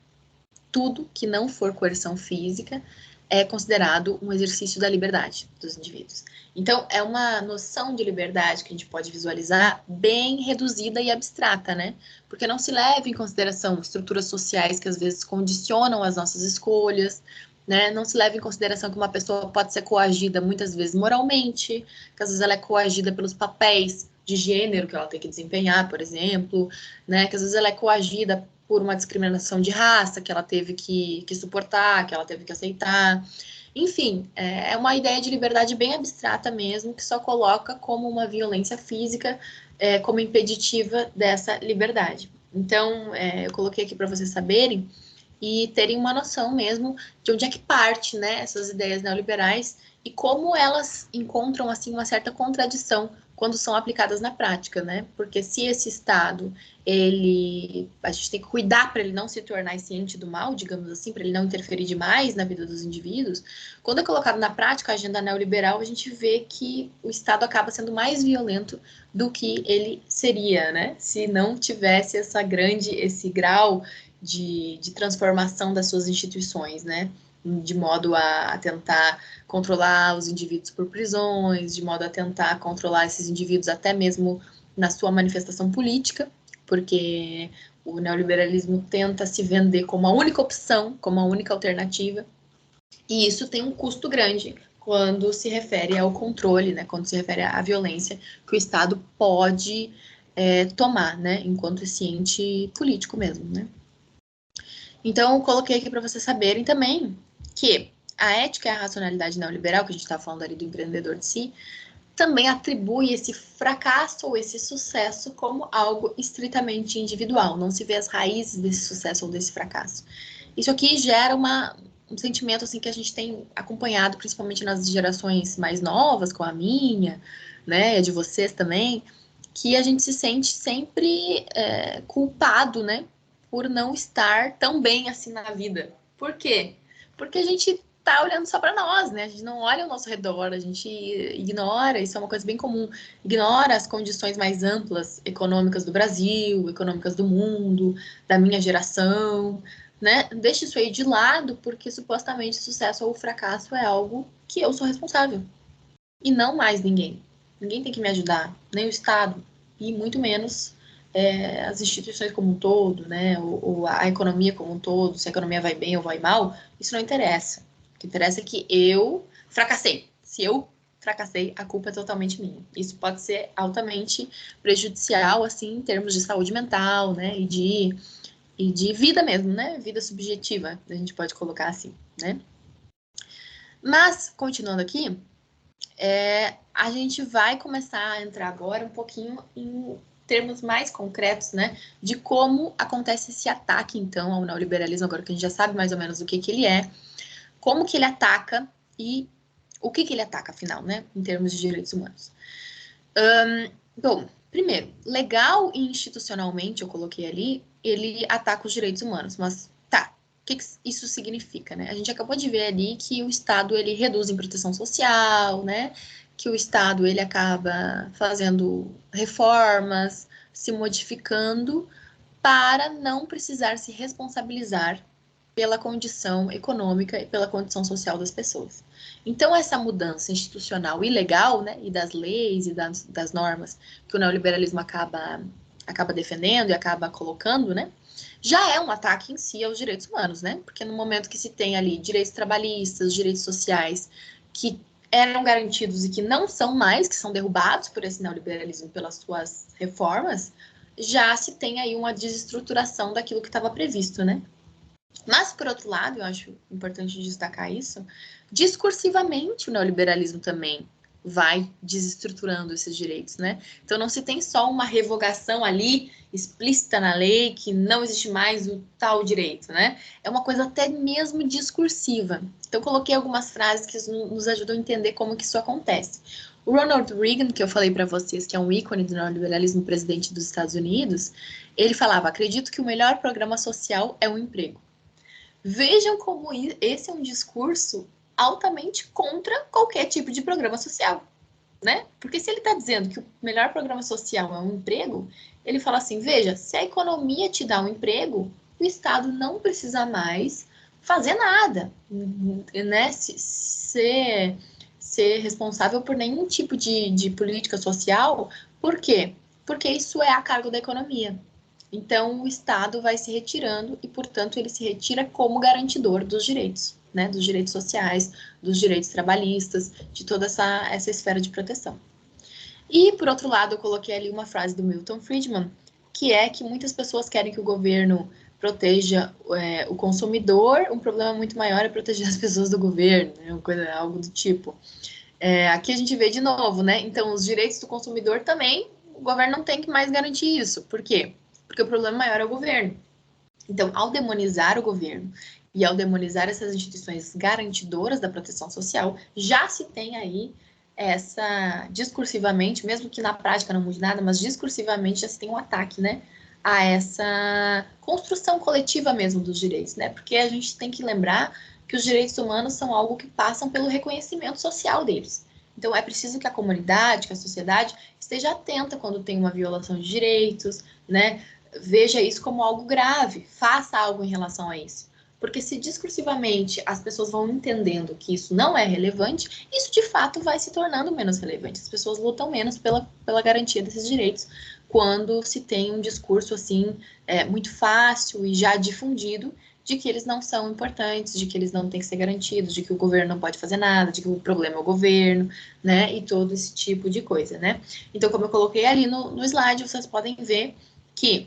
Tudo que não for coerção física é considerado um exercício da liberdade dos indivíduos. Então, é uma noção de liberdade que a gente pode visualizar bem reduzida e abstrata, né? Porque não se leva em consideração estruturas sociais que às vezes condicionam as nossas escolhas, né? Não se leva em consideração que uma pessoa pode ser coagida muitas vezes moralmente, que às vezes ela é coagida pelos papéis de gênero que ela tem que desempenhar, por exemplo, né? Que às vezes ela é coagida por uma discriminação de raça que ela teve que suportar, que ela teve que aceitar. Enfim, é uma ideia de liberdade bem abstrata mesmo, que só coloca como uma violência física como impeditiva dessa liberdade. Então, eu coloquei aqui para vocês saberem e terem uma noção mesmo de onde é que parte, né, essas ideias neoliberais e como elas encontram assim uma certa contradição quando são aplicadas na prática, né? Porque se esse Estado, a gente tem que cuidar para ele não se tornar esse ente do mal, digamos assim, para ele não interferir demais na vida dos indivíduos, quando é colocado na prática a agenda neoliberal, a gente vê que o Estado acaba sendo mais violento do que ele seria, né? Se não tivesse esse grau de transformação das suas instituições, né? De modo a tentar controlar os indivíduos por prisões, de modo a tentar controlar esses indivíduos até mesmo na sua manifestação política, porque o neoliberalismo tenta se vender como a única opção, como a única alternativa, e isso tem um custo grande quando se refere ao controle, né, quando se refere à violência que o Estado pode tomar, né, enquanto esse ente político mesmo, né. Então, eu coloquei aqui para vocês saberem também que a ética e a racionalidade neoliberal, que a gente está falando ali do empreendedor de si, também atribui esse fracasso ou esse sucesso como algo estritamente individual. Não se vê as raízes desse sucesso ou desse fracasso. Isso aqui gera um sentimento assim que a gente tem acompanhado, principalmente nas gerações mais novas, com a minha, né, a de vocês também, que a gente se sente sempre culpado, né, por não estar tão bem assim na vida. Por quê? Porque a gente tá olhando só para nós, né? A gente não olha ao nosso redor, a gente ignora, isso é uma coisa bem comum, ignora as condições mais amplas econômicas do Brasil, econômicas do mundo, da minha geração, né? Deixa isso aí de lado, porque supostamente o sucesso ou o fracasso é algo que eu sou responsável. E não mais ninguém. Ninguém tem que me ajudar, nem o Estado, e muito menos as instituições como um todo, né, ou a economia como um todo, se a economia vai bem ou vai mal, isso não interessa. O que interessa é que eu fracassei. Se eu fracassei, a culpa é totalmente minha. Isso pode ser altamente prejudicial, assim, em termos de saúde mental, né, e de vida mesmo, né, vida subjetiva, a gente pode colocar assim, né. Mas, continuando aqui, a gente vai começar a entrar agora um pouquinho em termos mais concretos, né, de como acontece esse ataque, então, ao neoliberalismo, agora que a gente já sabe mais ou menos o que ele é, como que ele ataca e o que ele ataca, afinal, né, em termos de direitos humanos. Bom, primeiro, legal e institucionalmente, eu coloquei ali, ele ataca os direitos humanos, mas tá, o que isso significa, né? A gente acabou de ver ali que o Estado, ele reduz em proteção social, né? Que o Estado, ele acaba fazendo reformas, se modificando para não precisar se responsabilizar pela condição econômica e pela condição social das pessoas. Então, essa mudança institucional e legal, né, e das leis e das normas que o neoliberalismo acaba defendendo e acaba colocando, né, já é um ataque em si aos direitos humanos, né? Porque no momento que se tem ali direitos trabalhistas, direitos sociais, que eram garantidos e que não são mais, que são derrubados por esse neoliberalismo pelas suas reformas, já se tem aí uma desestruturação daquilo que estava previsto, né? Mas, por outro lado, eu acho importante destacar isso, discursivamente o neoliberalismo também vai desestruturando esses direitos, né? Então não se tem só uma revogação ali explícita na lei que não existe mais o tal direito, né? É uma coisa até mesmo discursiva. Então eu coloquei algumas frases que nos ajudam a entender como que isso acontece. O Ronald Reagan, que eu falei para vocês, que é um ícone do neoliberalismo, presidente dos Estados Unidos, ele falava: acredito que o melhor programa social é o emprego. Vejam como esse é um discurso altamente contra qualquer tipo de programa social, né? Porque se ele está dizendo que o melhor programa social é um emprego, ele fala assim: veja, se a economia te dá um emprego, o Estado não precisa mais fazer nada, né? Ser responsável por nenhum tipo de política social. Por quê? Porque isso é a cargo da economia. Então, o Estado vai se retirando e, portanto, ele se retira como garantidor dos direitos, né? Dos direitos sociais, dos direitos trabalhistas, de toda essa esfera de proteção. E, por outro lado, eu coloquei ali uma frase do Milton Friedman, que é que muitas pessoas querem que o governo proteja o consumidor, um problema muito maior é proteger as pessoas do governo, né? Algo do tipo. Aqui a gente vê de novo, né? Então, os direitos do consumidor também, o governo não tem que mais garantir isso. Por quê? Porque o problema maior é o governo. Então, ao demonizar o governo e ao demonizar essas instituições garantidoras da proteção social, já se tem aí essa, discursivamente, mesmo que na prática não mude nada, mas discursivamente já se tem um ataque, né, a essa construção coletiva mesmo dos direitos, né, porque a gente tem que lembrar que os direitos humanos são algo que passam pelo reconhecimento social deles. Então, é preciso que a comunidade, que a sociedade esteja atenta quando tem uma violação de direitos, né, veja isso como algo grave, faça algo em relação a isso. Porque se discursivamente as pessoas vão entendendo que isso não é relevante, isso de fato vai se tornando menos relevante. As pessoas lutam menos pela garantia desses direitos quando se tem um discurso assim muito fácil e já difundido de que eles não são importantes, de que eles não têm que ser garantidos, de que o governo não pode fazer nada, de que o problema é o governo, né? E todo esse tipo de coisa, né? Então, como eu coloquei ali no slide, vocês podem ver que,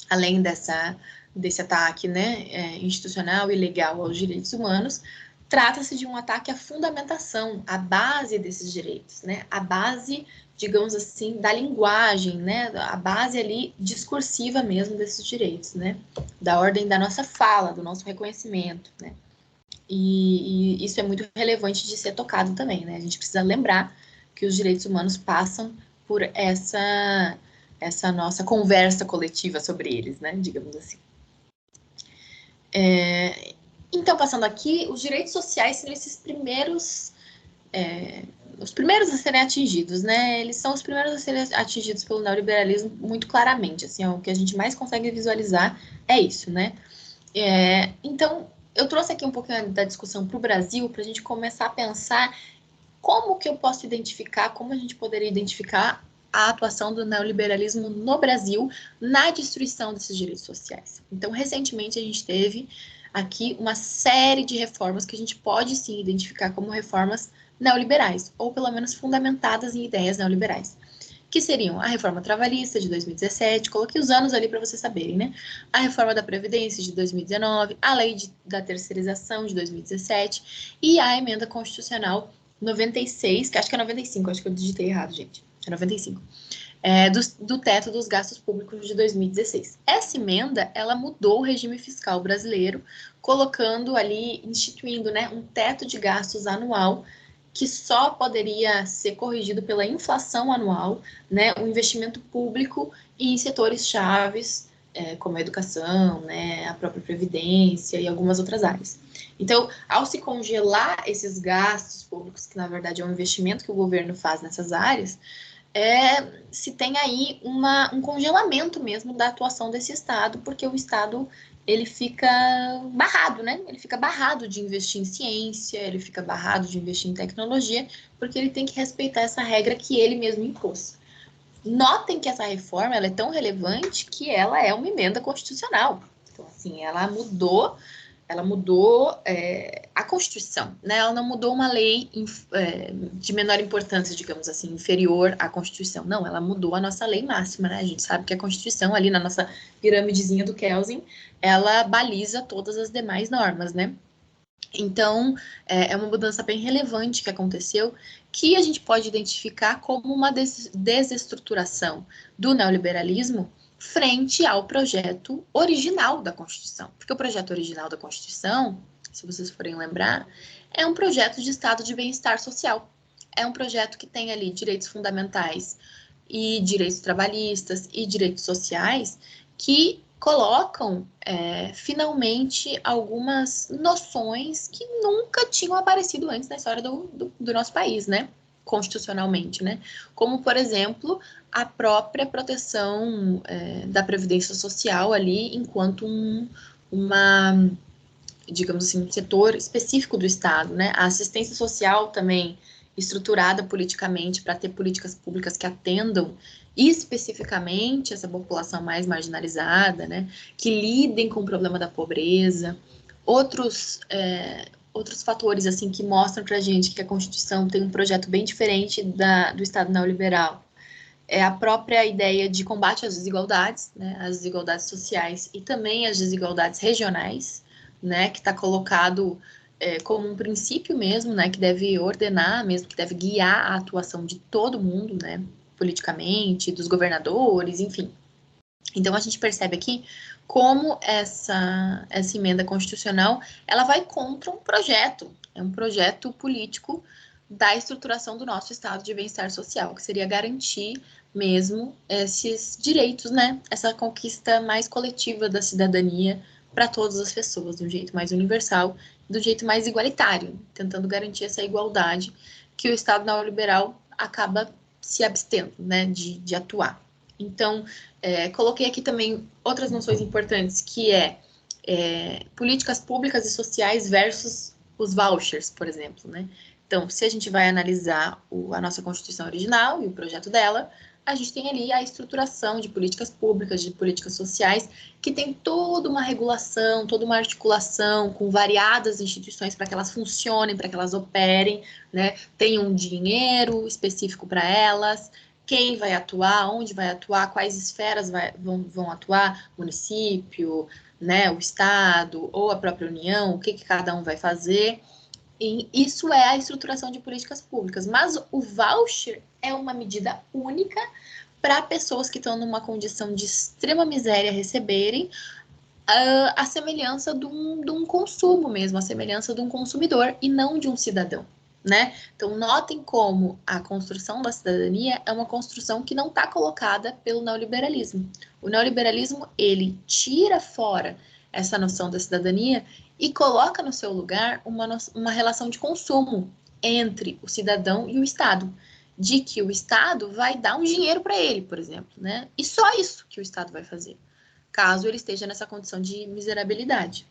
além desse ataque, né, institucional e legal aos direitos humanos, trata-se de um ataque à fundamentação, à base desses direitos, né, a base, digamos assim, da linguagem, né, a base ali discursiva mesmo desses direitos, né, da ordem da nossa fala, do nosso reconhecimento, né. E isso é muito relevante de ser tocado também, né, a gente precisa lembrar que os direitos humanos passam por essa nossa conversa coletiva sobre eles, né, digamos assim. Então, passando aqui, os direitos sociais são esses primeiros, os primeiros a serem atingidos, né, eles são os primeiros a serem atingidos pelo neoliberalismo muito claramente, assim, o que a gente mais consegue visualizar é isso, né. Então, eu trouxe aqui um pouquinho da discussão para o Brasil, para a gente começar a pensar como que eu posso identificar, como a gente poderia identificar a atuação do neoliberalismo no Brasil na destruição desses direitos sociais. Então, recentemente, a gente teve aqui uma série de reformas que a gente pode, sim, identificar como reformas neoliberais, ou pelo menos fundamentadas em ideias neoliberais, que seriam a reforma trabalhista de 2017, coloquei os anos ali para vocês saberem, né? A reforma da Previdência de 2019, a lei da terceirização de 2017 e a emenda constitucional 96, que acho que é 95, acho que eu digitei errado, gente. É 95. Do teto dos gastos públicos de 2016. Essa emenda, ela mudou o regime fiscal brasileiro, colocando ali, instituindo, né, um teto de gastos anual que só poderia ser corrigido pela inflação anual, né, o investimento público em setores chaves, como a educação, né, a própria previdência e algumas outras áreas. Então, ao se congelar esses gastos públicos, que na verdade é um investimento que o governo faz nessas áreas, se tem aí um congelamento mesmo da atuação desse Estado, porque o Estado ele fica barrado, né? Ele fica barrado de investir em ciência, ele fica barrado de investir em tecnologia, porque ele tem que respeitar essa regra que ele mesmo impôs. Notem que essa reforma ela é tão relevante que ela é uma emenda constitucional. Então, assim, ela mudou a Constituição, né? Ela não mudou uma lei de menor importância, digamos assim, inferior à Constituição. Não, ela mudou a nossa lei máxima, né? A gente sabe que a Constituição, ali na nossa pirâmidezinha do Kelsen, ela baliza todas as demais normas, né? Então, é uma mudança bem relevante que aconteceu, que a gente pode identificar como uma desestruturação do neoliberalismo frente ao projeto original da Constituição. Porque o projeto original da Constituição, se vocês forem lembrar, é um projeto de estado de bem-estar social. É um projeto que tem ali direitos fundamentais e direitos trabalhistas e direitos sociais que colocam finalmente algumas noções que nunca tinham aparecido antes na história do nosso país, né? Constitucionalmente, né? Como, por exemplo, a própria proteção da Previdência Social ali, enquanto digamos assim, um setor específico do Estado, né? A assistência social também estruturada politicamente para ter políticas públicas que atendam especificamente essa população mais marginalizada, né? Que lidem com o problema da pobreza. Outros fatores assim que mostram para a gente que a Constituição tem um projeto bem diferente do Estado neoliberal. É a própria ideia de combate às desigualdades, né? As desigualdades sociais e também as desigualdades regionais, né? Que está colocado como um princípio mesmo, né? Que deve ordenar mesmo, que deve guiar a atuação de todo mundo, né? Politicamente, dos governadores, enfim. Então a gente percebe aqui como essa emenda constitucional ela vai contra um projeto político da estruturação do nosso estado de bem-estar social, que seria garantir mesmo esses direitos, né? Essa conquista mais coletiva da cidadania para todas as pessoas, de um jeito mais universal, do jeito mais igualitário, tentando garantir essa igualdade que o Estado neoliberal acaba se abstendo, né, de atuar. Então, coloquei aqui também outras noções importantes, que políticas públicas e sociais versus os vouchers, por exemplo, né? Então, se a gente vai analisar a nossa Constituição original e o projeto dela, a gente tem ali a estruturação de políticas públicas, de políticas sociais, que tem toda uma regulação, toda uma articulação com variadas instituições para que elas funcionem, para que elas operem, né? Tem um dinheiro específico para elas, quem vai atuar, onde vai atuar, quais esferas vão atuar, município, né, o Estado ou a própria União, o que cada um vai fazer. E isso é a estruturação de políticas públicas. Mas o voucher é uma medida única para pessoas que estão numa condição de extrema miséria receberem a semelhança de um consumo mesmo, a semelhança de um consumidor e não de um cidadão, né? Então, notem como a construção da cidadania é uma construção que não está colocada pelo neoliberalismo. O neoliberalismo, ele tira fora essa noção da cidadania e coloca no seu lugar uma relação de consumo entre o cidadão e o Estado, de que o Estado vai dar um dinheiro para ele, por exemplo, né? E só isso que o Estado vai fazer, caso ele esteja nessa condição de miserabilidade.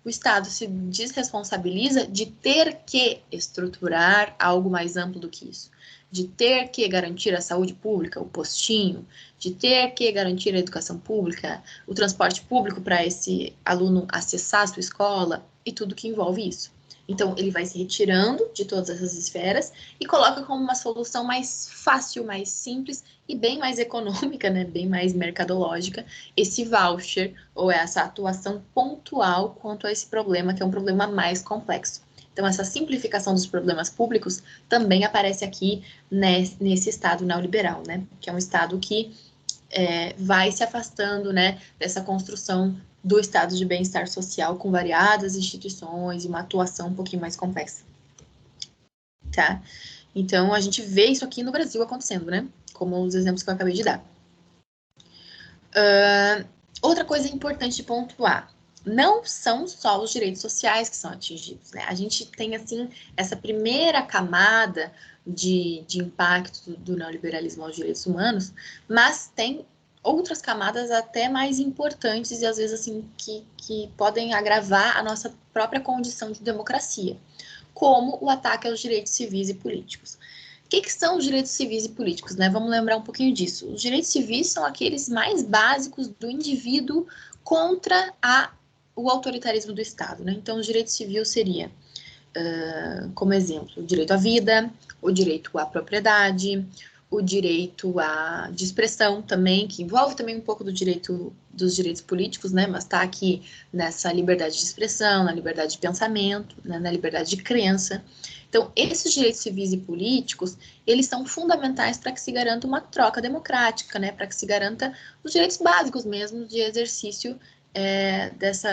o Estado se desresponsabiliza de ter que estruturar algo mais amplo do que isso, de ter que garantir a saúde pública, o postinho, de ter que garantir a educação pública, o transporte público para esse aluno acessar a sua escola e tudo que envolve isso. Então, ele vai se retirando de todas essas esferas e coloca como uma solução mais fácil, mais simples e bem mais econômica, né, bem mais mercadológica, esse voucher ou essa atuação pontual quanto a esse problema, que é um problema mais complexo. Então, essa simplificação dos problemas públicos também aparece aqui nesse Estado neoliberal, né, que é um Estado que vai se afastando, né, dessa construção do estado de bem-estar social com variadas instituições e uma atuação um pouquinho mais complexa, tá? Então, a gente vê isso aqui no Brasil acontecendo, né? Como os exemplos que eu acabei de dar. Outra coisa importante de pontuar, não são só os direitos sociais que são atingidos, né? A gente tem, assim, essa primeira camada de impacto do neoliberalismo aos direitos humanos, mas tem outras camadas até mais importantes e, às vezes, assim, que podem agravar a nossa própria condição de democracia, como o ataque aos direitos civis e políticos. O que são os direitos civis e políticos, né? Vamos lembrar um pouquinho disso. Os direitos civis são aqueles mais básicos do indivíduo contra o autoritarismo do Estado, né? Então, o direito civil seria, como exemplo, o direito à vida, o direito à propriedade, o direito de expressão também, que envolve também um pouco dos direitos políticos, né? Mas está aqui nessa liberdade de expressão, na liberdade de pensamento, né? Na liberdade de crença. Então, esses direitos civis e políticos, eles são fundamentais para que se garanta uma troca democrática, né? Para que se garanta os direitos básicos mesmo de exercício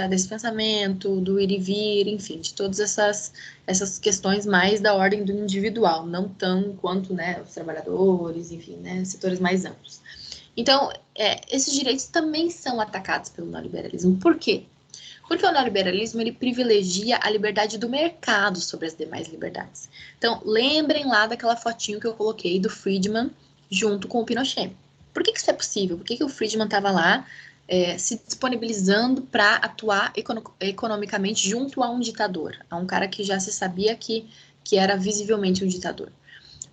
desse pensamento, do ir e vir, enfim, de todas essas questões mais da ordem do individual, não tão quanto, né, os trabalhadores, enfim, né, setores mais amplos. Então, esses direitos também são atacados pelo neoliberalismo. Por quê? Porque o neoliberalismo, ele privilegia a liberdade do mercado sobre as demais liberdades. Então, lembrem lá daquela fotinho que eu coloquei do Friedman junto com o Pinochet. Por que isso é possível? Por que o Friedman estava lá se disponibilizando para atuar economicamente junto a um ditador, a um cara que já se sabia que era visivelmente um ditador?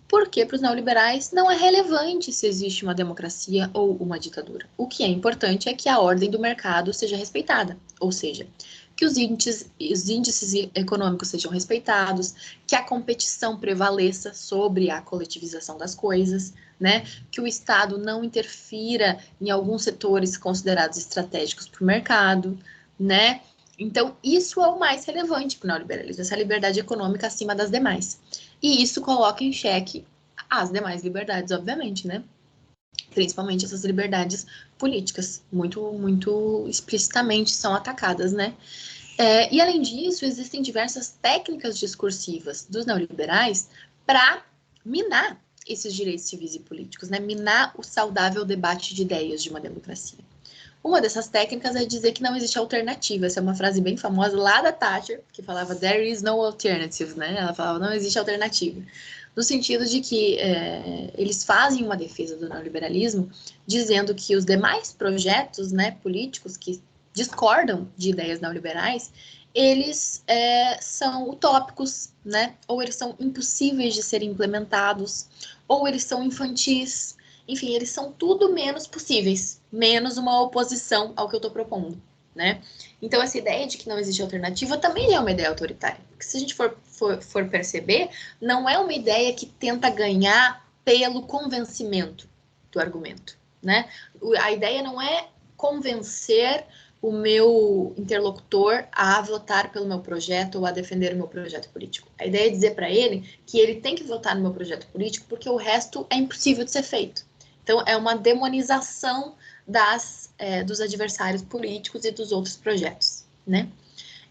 Porque para os neoliberais não é relevante se existe uma democracia ou uma ditadura. O que é importante é que a ordem do mercado seja respeitada, ou seja, que os índices econômicos sejam respeitados, que a competição prevaleça sobre a coletivização das coisas, né? Que o Estado não interfira em alguns setores considerados estratégicos para o mercado, né? Então, isso é o mais relevante para o neoliberalismo, essa liberdade econômica acima das demais. E isso coloca em xeque as demais liberdades, obviamente, né? Principalmente essas liberdades políticas, muito, muito explicitamente são atacadas, né? E, além disso, existem diversas técnicas discursivas dos neoliberais para minar esses direitos civis e políticos, né? Minar o saudável debate de ideias de uma democracia. Uma dessas técnicas é dizer que não existe alternativa. Essa é uma frase bem famosa lá da Thatcher, que falava "there is no alternative", né? Ela falava não existe alternativa. No sentido de que eles fazem uma defesa do neoliberalismo, dizendo que os demais projetos, né, políticos que discordam de ideias neoliberais, eles são utópicos, né? Ou eles são impossíveis de serem implementados, ou eles são infantis. Enfim, eles são tudo menos possíveis, menos uma oposição ao que eu estou propondo, né? Então, essa ideia de que não existe alternativa também é uma ideia autoritária. Porque se a gente for perceber, não é uma ideia que tenta ganhar pelo convencimento do argumento, né? A ideia não é convencer o meu interlocutor a votar pelo meu projeto ou a defender o meu projeto político. A ideia é dizer para ele que ele tem que votar no meu projeto político porque o resto é impossível de ser feito. Então, é uma demonização dos adversários políticos e dos outros projetos, né?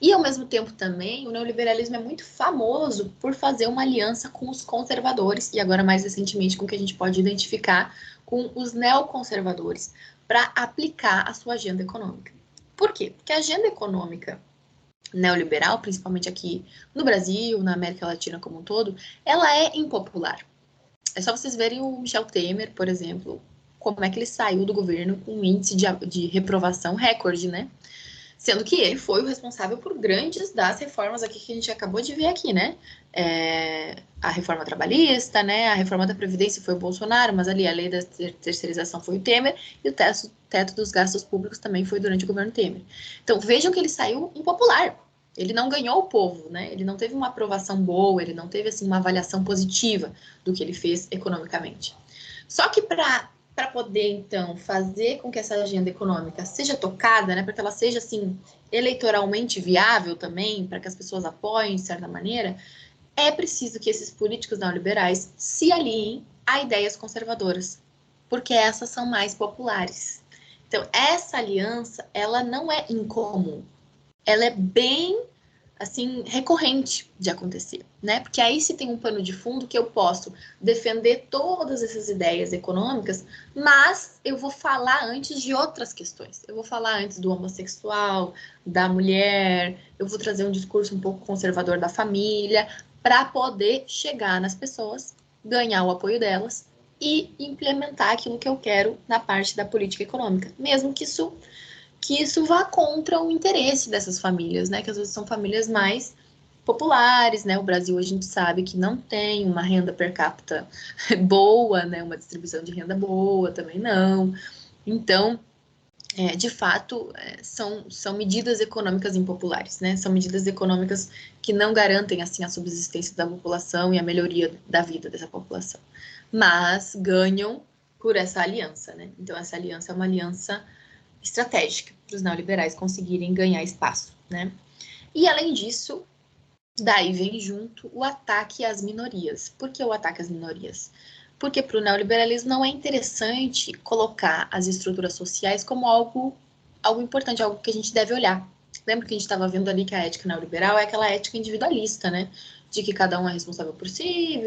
E, ao mesmo tempo, também, o neoliberalismo é muito famoso por fazer uma aliança com os conservadores, e agora, mais recentemente, com o que a gente pode identificar com os neoconservadores, para aplicar a sua agenda econômica. Por quê? Porque a agenda econômica neoliberal, principalmente aqui no Brasil, na América Latina como um todo, ela é impopular. É só vocês verem o Michel Temer, por exemplo, como é que ele saiu do governo com um índice de reprovação recorde, né? Sendo que ele foi o responsável por grandes das reformas aqui que a gente acabou de ver aqui, né? A reforma trabalhista, né? A reforma da Previdência foi o Bolsonaro, mas ali a lei da terceirização foi o Temer, e o teto dos gastos públicos também foi durante o governo Temer. Então, vejam que ele saiu impopular. Ele não ganhou o povo, né? Ele não teve uma aprovação boa, ele não teve, assim, uma avaliação positiva do que ele fez economicamente. Só que para poder, então, fazer com que essa agenda econômica seja tocada, né, para que ela seja, assim, eleitoralmente viável também, para que as pessoas apoiem, de certa maneira, é preciso que esses políticos neoliberais se aliem a ideias conservadoras, porque essas são mais populares. Então, essa aliança, ela não é incomum, ela é bem assim, recorrente de acontecer, né? Porque aí se tem um pano de fundo que eu posso defender todas essas ideias econômicas, mas eu vou falar antes de outras questões. Eu vou falar antes do homossexual, da mulher, eu vou trazer um discurso um pouco conservador da família, para poder chegar nas pessoas, ganhar o apoio delas e implementar aquilo que eu quero na parte da política econômica, mesmo que isso vá contra o interesse dessas famílias, né? Que às vezes são famílias mais populares, né? O Brasil a gente sabe que não tem uma renda per capita boa, né? Uma distribuição de renda boa também não. Então, de fato, são medidas econômicas impopulares, né? São medidas econômicas que não garantem assim a subsistência da população e a melhoria da vida dessa população, mas ganham por essa aliança, né? Então, essa aliança é uma aliança estratégica para os neoliberais conseguirem ganhar espaço, né? E além disso, daí vem junto o ataque às minorias. Por que o ataque às minorias? Porque para o neoliberalismo não é interessante colocar as estruturas sociais como algo importante, algo que a gente deve olhar. Lembra que a gente estava vendo ali que a ética neoliberal é aquela ética individualista, né? De que cada um é responsável por si.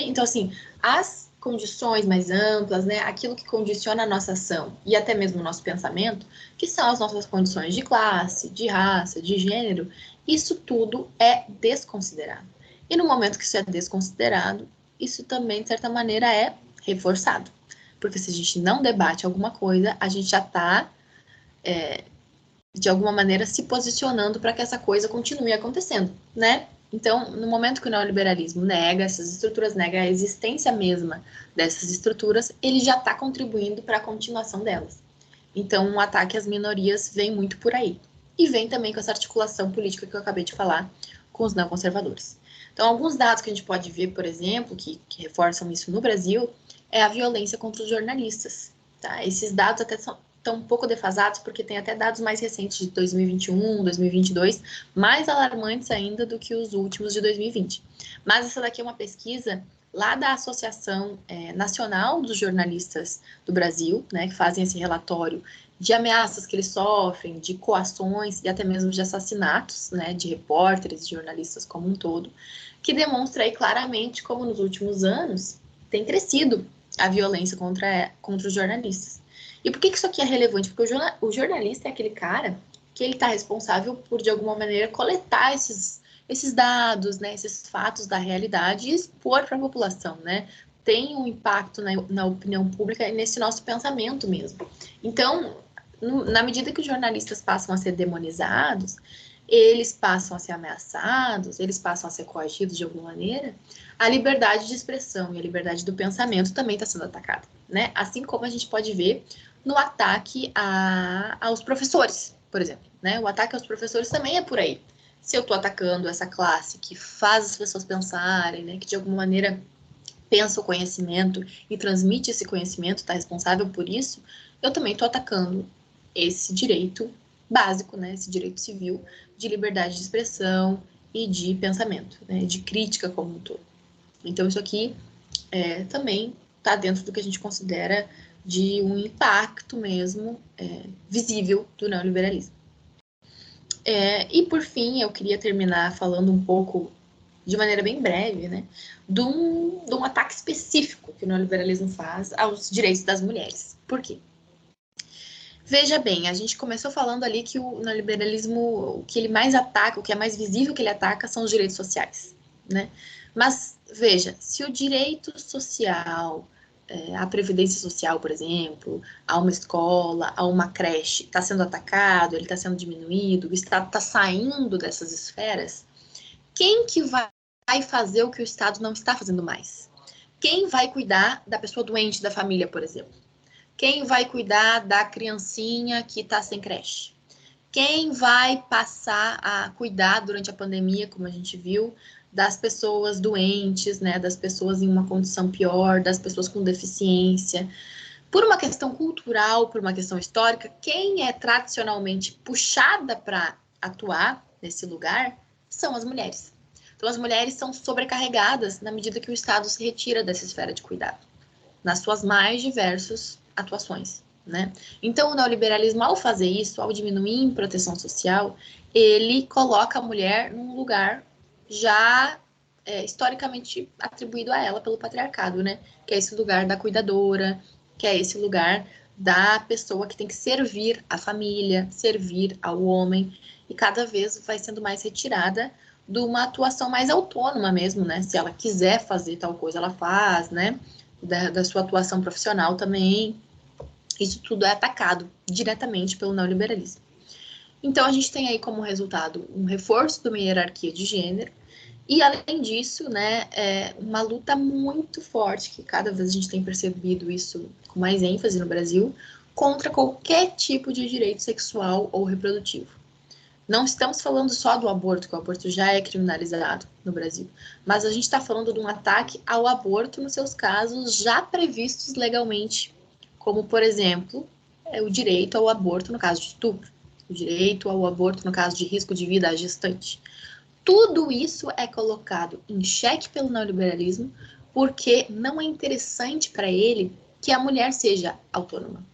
Então, assim, as condições mais amplas, né? Aquilo que condiciona a nossa ação e até mesmo o nosso pensamento, que são as nossas condições de classe, de raça, de gênero, isso tudo é desconsiderado. E no momento que isso é desconsiderado, isso também, de certa maneira, é reforçado. Porque se a gente não debate alguma coisa, a gente já está, de alguma maneira, se posicionando para que essa coisa continue acontecendo, né? Então, no momento que o neoliberalismo nega essas estruturas, nega a existência mesma dessas estruturas, ele já está contribuindo para a continuação delas. Então, um ataque às minorias vem muito por aí. E vem também com essa articulação política que eu acabei de falar com os neoconservadores. Então, alguns dados que a gente pode ver, por exemplo, que reforçam isso no Brasil, é a violência contra os jornalistas. Tá? Esses dados até estão um pouco defasados, porque tem até dados mais recentes de 2021, 2022, mais alarmantes ainda do que os últimos de 2020. Mas essa daqui é uma pesquisa lá da Associação Nacional dos Jornalistas do Brasil, né, que fazem esse relatório de ameaças que eles sofrem, de coações e até mesmo de assassinatos, né, de repórteres e jornalistas como um todo, que demonstra aí claramente como nos últimos anos tem crescido a violência contra os jornalistas. E por que isso aqui é relevante? Porque o jornalista é aquele cara que ele está responsável por, de alguma maneira, coletar esses dados, né, esses fatos da realidade e expor para a população, né? Tem um impacto na opinião pública e nesse nosso pensamento mesmo. Então, na medida que os jornalistas passam a ser demonizados, eles passam a ser ameaçados, eles passam a ser coagidos de alguma maneira, a liberdade de expressão e a liberdade do pensamento também está sendo atacada, né? Assim como a gente pode ver no ataque aos professores, por exemplo, né? O ataque aos professores também é por aí. Se eu estou atacando essa classe que faz as pessoas pensarem, né? Que de alguma maneira pensa o conhecimento e transmite esse conhecimento, está responsável por isso, eu também estou atacando esse direito básico, né? Esse direito civil de liberdade de expressão e de pensamento, né? De crítica como um todo. Então, isso aqui também está dentro do que a gente considera de um impacto mesmo visível do neoliberalismo. E, por fim, eu queria terminar falando um pouco, de maneira bem breve, né, de um ataque específico que o neoliberalismo faz aos direitos das mulheres. Por quê? Veja bem, a gente começou falando ali que o neoliberalismo, o que ele mais ataca, o que é mais visível que ele ataca são os direitos sociais, né? Mas, veja, se o direito social a previdência social, por exemplo, a uma escola, a uma creche, está sendo atacado, ele está sendo diminuído, o Estado está saindo dessas esferas, quem que vai fazer o que o Estado não está fazendo mais? Quem vai cuidar da pessoa doente da família, por exemplo? Quem vai cuidar da criancinha que está sem creche? Quem vai passar a cuidar durante a pandemia, como a gente viu, das pessoas doentes, né, das pessoas em uma condição pior, das pessoas com deficiência? Por uma questão cultural, por uma questão histórica, quem é tradicionalmente puxada para atuar nesse lugar são as mulheres. Então, as mulheres são sobrecarregadas na medida que o Estado se retira dessa esfera de cuidado, nas suas mais diversas atuações, né? Então, o neoliberalismo, ao fazer isso, ao diminuir em proteção social, ele coloca a mulher num lugar já historicamente atribuído a ela pelo patriarcado, né? Que é esse lugar da cuidadora, que é esse lugar da pessoa que tem que servir a família, servir ao homem, e cada vez vai sendo mais retirada de uma atuação mais autônoma mesmo, né? Se ela quiser fazer tal coisa, ela faz, né? Da sua atuação profissional também. Isso tudo é atacado diretamente pelo neoliberalismo. Então, a gente tem aí como resultado um reforço de uma hierarquia de gênero e, além disso, né, uma luta muito forte, que cada vez a gente tem percebido isso com mais ênfase no Brasil, contra qualquer tipo de direito sexual ou reprodutivo. Não estamos falando só do aborto, que o aborto já é criminalizado no Brasil, mas a gente está falando de um ataque ao aborto nos seus casos já previstos legalmente, como, por exemplo, o direito ao aborto no caso de estupro, o direito ao aborto no caso de risco de vida à gestante. Tudo isso é colocado em xeque pelo neoliberalismo, porque não é interessante para ele que a mulher seja autônoma.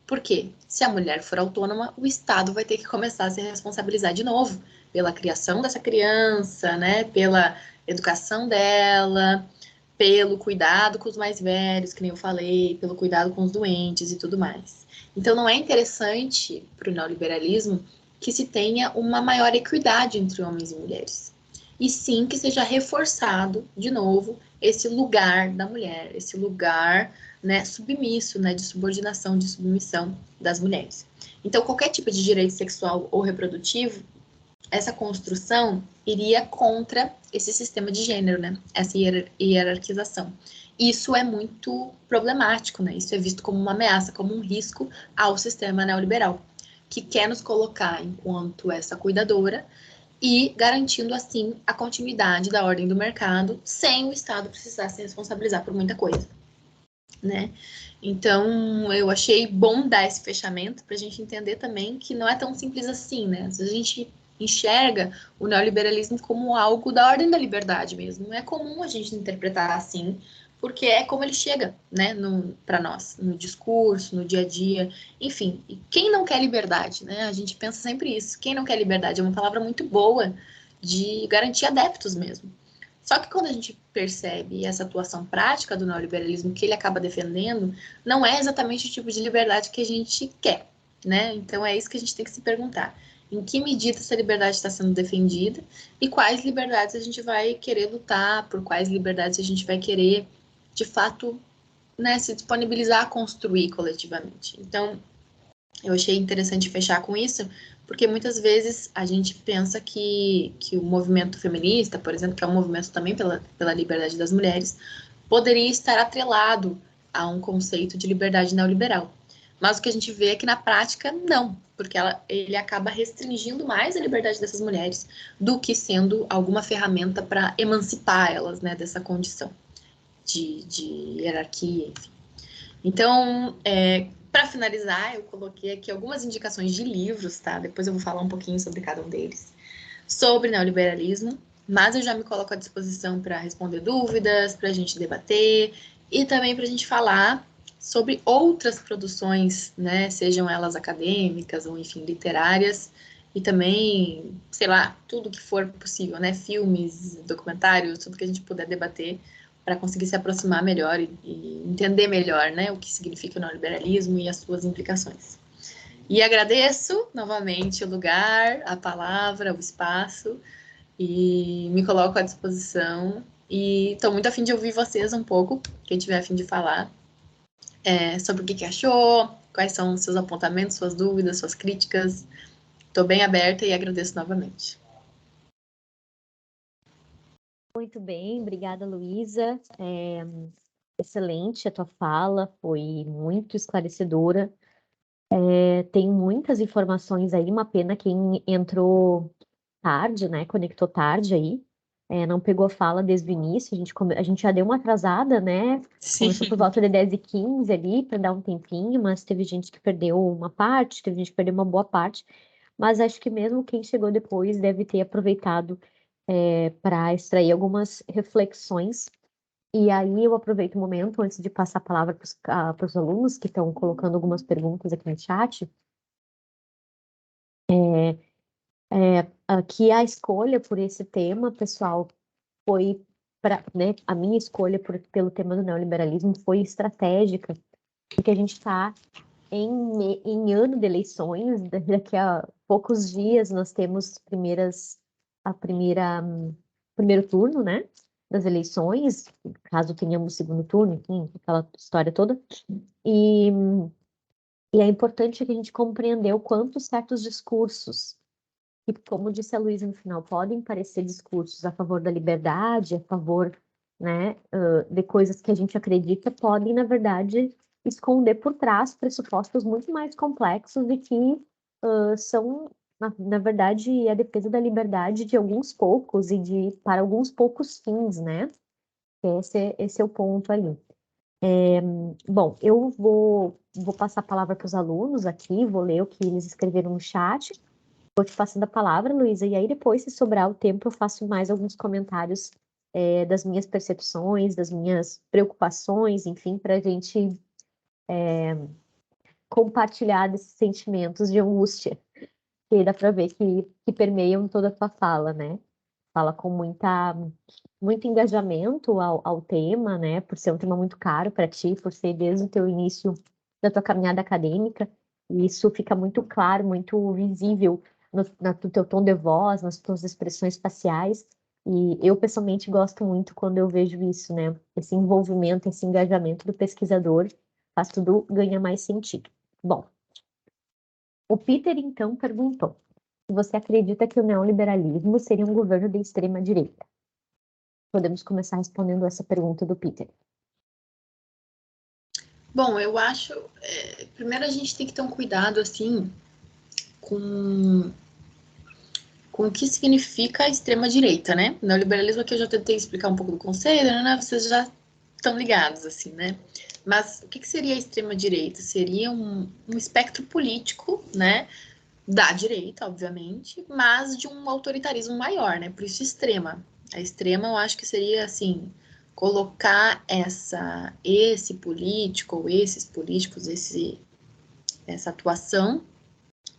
Por quê? Se a mulher for autônoma, o Estado vai ter que começar a se responsabilizar de novo pela criação dessa criança, né? Pela educação dela, pelo cuidado com os mais velhos, que nem eu falei, pelo cuidado com os doentes e tudo mais. Então, não é interessante para o neoliberalismo que se tenha uma maior equidade entre homens e mulheres. E sim que seja reforçado, de novo, esse lugar da mulher, esse lugar, né, submisso, né, de subordinação, de submissão das mulheres. Então, qualquer tipo de direito sexual ou reprodutivo, essa construção iria contra esse sistema de gênero, né, essa hierarquização. Isso é muito problemático, né, isso é visto como uma ameaça, como um risco ao sistema neoliberal, que quer nos colocar enquanto essa cuidadora e garantindo, assim, a continuidade da ordem do mercado, sem o Estado precisar se responsabilizar por muita coisa, né? Então, eu achei bom dar esse fechamento para a gente entender também que não é tão simples assim, né? Às vezes a gente enxerga o neoliberalismo como algo da ordem da liberdade mesmo. Não é comum a gente interpretar assim, porque é como ele chega, né, para nós, no discurso, no dia a dia, enfim. E quem não quer liberdade, né? A gente pensa sempre isso. Quem não quer liberdade é uma palavra muito boa de garantir adeptos mesmo. Só que quando a gente percebe essa atuação prática do neoliberalismo que ele acaba defendendo, não é exatamente o tipo de liberdade que a gente quer, né? Então é isso que a gente tem que se perguntar. Em que medida essa liberdade está sendo defendida e quais liberdades a gente vai querer lutar, por quais liberdades a gente vai querer, de fato, né, se disponibilizar a construir coletivamente. Então, eu achei interessante fechar com isso, porque muitas vezes a gente pensa que o movimento feminista, por exemplo, que é um movimento também pela liberdade das mulheres, poderia estar atrelado a um conceito de liberdade neoliberal. Mas o que a gente vê é que na prática, não, porque ele acaba restringindo mais a liberdade dessas mulheres do que sendo alguma ferramenta para emancipar elas, né, dessa condição de hierarquia, enfim. Então, para finalizar, eu coloquei aqui algumas indicações de livros, tá? Depois eu vou falar um pouquinho sobre cada um deles, sobre neoliberalismo, mas eu já me coloco à disposição para responder dúvidas, para a gente debater e também para a gente falar sobre outras produções, né? Sejam elas acadêmicas ou, enfim, literárias, e também, sei lá, tudo que for possível, né? Filmes, documentários, tudo que a gente puder debater para conseguir se aproximar melhor e entender melhor, né, o que significa o neoliberalismo e as suas implicações. E agradeço novamente o lugar, a palavra, o espaço, e me coloco à disposição. E estou muito afim de ouvir vocês um pouco, quem tiver afim de falar. sobre o que achou, quais são os seus apontamentos, suas dúvidas, suas críticas. Estou bem aberta e agradeço novamente. Muito bem, obrigada, Luísa. Excelente a tua fala, foi muito esclarecedora. Tem muitas informações aí, uma pena quem entrou tarde, né? Conectou tarde aí. Não pegou a fala desde o início, a gente já deu uma atrasada, né? Sim. Começou por volta de 10h15 ali, para dar um tempinho, mas teve gente que perdeu uma parte, teve gente que perdeu uma boa parte, mas acho que mesmo quem chegou depois deve ter aproveitado para extrair algumas reflexões. E aí eu aproveito o momento, antes de passar a palavra para os alunos que estão colocando algumas perguntas aqui no chat, que a escolha por esse tema, pessoal, foi né, a minha escolha pelo tema do neoliberalismo foi estratégica, porque a gente está em ano de eleições, daqui a poucos dias nós temos primeiro turno, né, das eleições, caso tenhamos segundo turno, enfim, aquela história toda. E, e é importante que a gente compreenda o quanto certos discursos, que, como disse a Luísa no final, podem parecer discursos a favor da liberdade, a favor, né, de coisas que a gente acredita, podem, na verdade, esconder por trás pressupostos muito mais complexos e que são, na verdade, a defesa da liberdade de alguns poucos e para alguns poucos fins, né? Esse é o ponto ali. Bom, eu vou passar a palavra para os alunos aqui, vou ler o que eles escreveram no chat. Vou te passando a palavra, Luísa, e aí depois, se sobrar o tempo, eu faço mais alguns comentários das minhas percepções, das minhas preocupações, enfim, para a gente compartilhar desses sentimentos de angústia, que dá para ver que permeiam toda a tua fala, né? Fala com muito engajamento ao tema, né? Por ser um tema muito caro para ti, por ser desde o teu início da tua caminhada acadêmica, e isso fica muito claro, muito visível no teu tom de voz, nas tuas expressões faciais, e eu pessoalmente gosto muito quando eu vejo isso, né? Esse envolvimento, esse engajamento do pesquisador faz tudo ganhar mais sentido. Bom, o Peter então perguntou: se você acredita que o neoliberalismo seria um governo de extrema direita? Podemos começar respondendo essa pergunta do Peter. Bom, eu acho, primeiro a gente tem que ter um cuidado, assim, com o que significa a extrema-direita, né? O neoliberalismo aqui eu já tentei explicar um pouco do conceito, né? Vocês já estão ligados, assim, né? Mas o que seria a extrema-direita? Seria um espectro político, né? Da direita, obviamente, mas de um autoritarismo maior, né? Por isso extrema. A extrema eu acho que seria, assim, colocar esse político ou esses políticos, essa atuação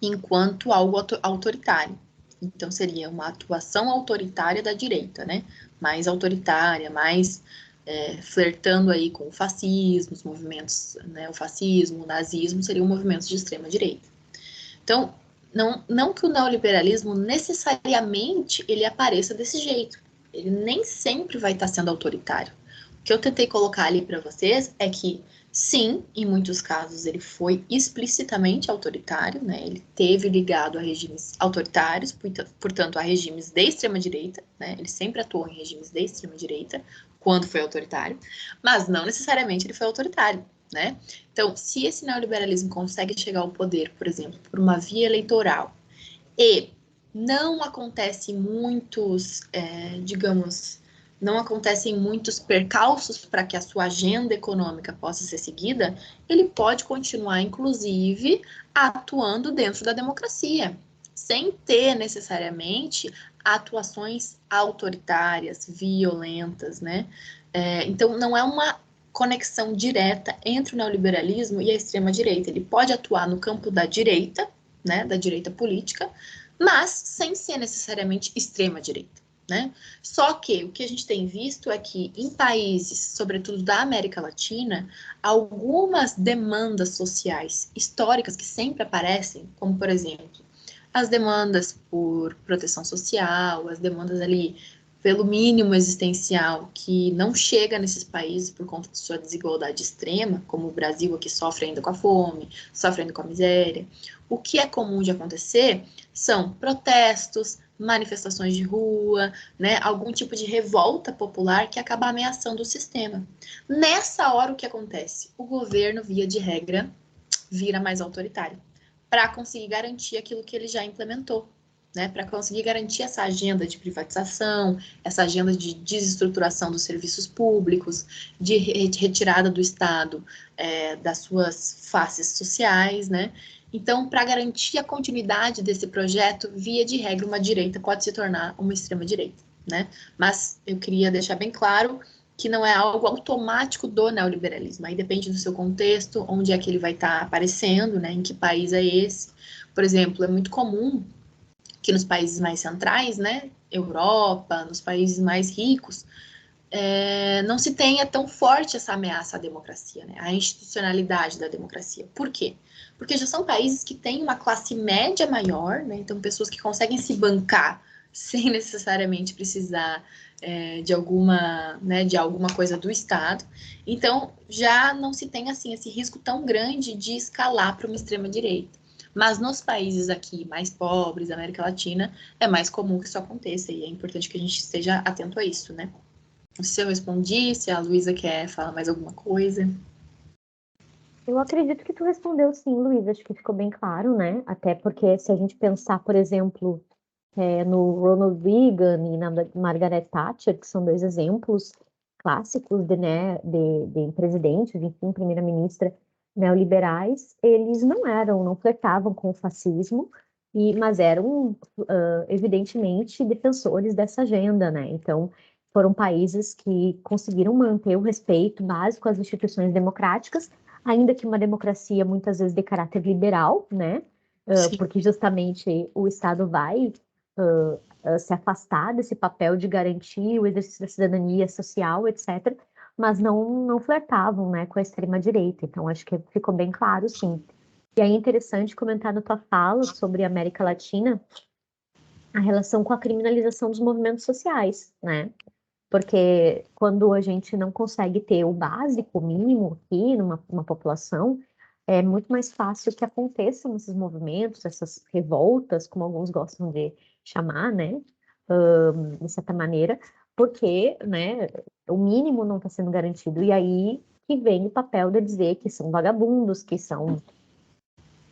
enquanto algo autoritário. Então seria uma atuação autoritária da direita, né? Mais autoritária, mais flertando aí com o fascismo, os movimentos, né? O fascismo, o nazismo seriam movimentos de extrema direita. Então, não que o neoliberalismo necessariamente ele apareça desse jeito. Ele nem sempre vai estar sendo autoritário. O que eu tentei colocar ali para vocês é que, sim, em muitos casos ele foi explicitamente autoritário, né? Ele teve ligado a regimes autoritários, portanto, a regimes de extrema-direita, né? Ele sempre atuou em regimes de extrema-direita quando foi autoritário, mas não necessariamente ele foi autoritário, né? Então, se esse neoliberalismo consegue chegar ao poder, por exemplo, por uma via eleitoral, e não acontecem muitos, digamos, não acontecem muitos percalços para que a sua agenda econômica possa ser seguida, ele pode continuar, inclusive, atuando dentro da democracia, sem ter necessariamente atuações autoritárias, violentas, né? Então, não é uma conexão direta entre o neoliberalismo e a extrema-direita. Ele pode atuar no campo da direita, né, da direita política, mas sem ser necessariamente extrema-direita, né? Só que o que a gente tem visto é que em países, sobretudo da América Latina, algumas demandas sociais históricas que sempre aparecem, como por exemplo, as demandas por proteção social, as demandas ali pelo mínimo existencial que não chega nesses países por conta de sua desigualdade extrema, como o Brasil aqui sofre ainda com a fome, sofre ainda com a miséria. O que é comum de acontecer são protestos, manifestações de rua, né, algum tipo de revolta popular que acaba ameaçando o sistema. Nessa hora, o que acontece? O governo, via de regra, vira mais autoritário, para conseguir garantir aquilo que ele já implementou, né? Para conseguir garantir essa agenda de privatização, essa agenda de desestruturação dos serviços públicos, de retirada do Estado das suas faces sociais, né? Então, para garantir a continuidade desse projeto, via de regra, uma direita pode se tornar uma extrema-direita, né? Mas eu queria deixar bem claro que não é algo automático do neoliberalismo. Aí depende do seu contexto, onde é que ele vai estar aparecendo, né? Em que país é esse. Por exemplo, é muito comum que nos países mais centrais, né? Europa, nos países mais ricos, não se tenha tão forte essa ameaça à democracia, né? À institucionalidade da democracia. Por quê? Porque já são países que têm uma classe média maior, né? Então, pessoas que conseguem se bancar sem necessariamente precisar de alguma coisa do Estado. Então, já não se tem assim esse risco tão grande de escalar para uma extrema direita. Mas nos países aqui mais pobres, da América Latina, é mais comum que isso aconteça e é importante que a gente esteja atento a isso, né? Se eu respondi, se a Luísa quer falar mais alguma coisa. Eu acredito que tu respondeu sim, Luísa, acho que ficou bem claro, né? Até porque se a gente pensar, por exemplo, no Ronald Reagan e na Margaret Thatcher, que são dois exemplos clássicos de presidentes, enfim, primeira-ministra neoliberais, eles não flertavam com o fascismo, mas eram, evidentemente, defensores dessa agenda, né? Então, foram países que conseguiram manter o respeito básico às instituições democráticas, ainda que uma democracia muitas vezes de caráter liberal, né? Porque justamente o Estado vai se afastar desse papel de garantir o exercício da cidadania social, etc., mas não flertavam, né, com a extrema-direita. Então, acho que ficou bem claro, sim. E aí é interessante comentar na tua fala sobre a América Latina a relação com a criminalização dos movimentos sociais, né? Porque quando a gente não consegue ter o básico, o mínimo aqui numa população, é muito mais fácil que aconteçam esses movimentos, essas revoltas, como alguns gostam de chamar, né? De certa maneira, porque, né, o mínimo não está sendo garantido. E aí que vem o papel de dizer que são vagabundos, que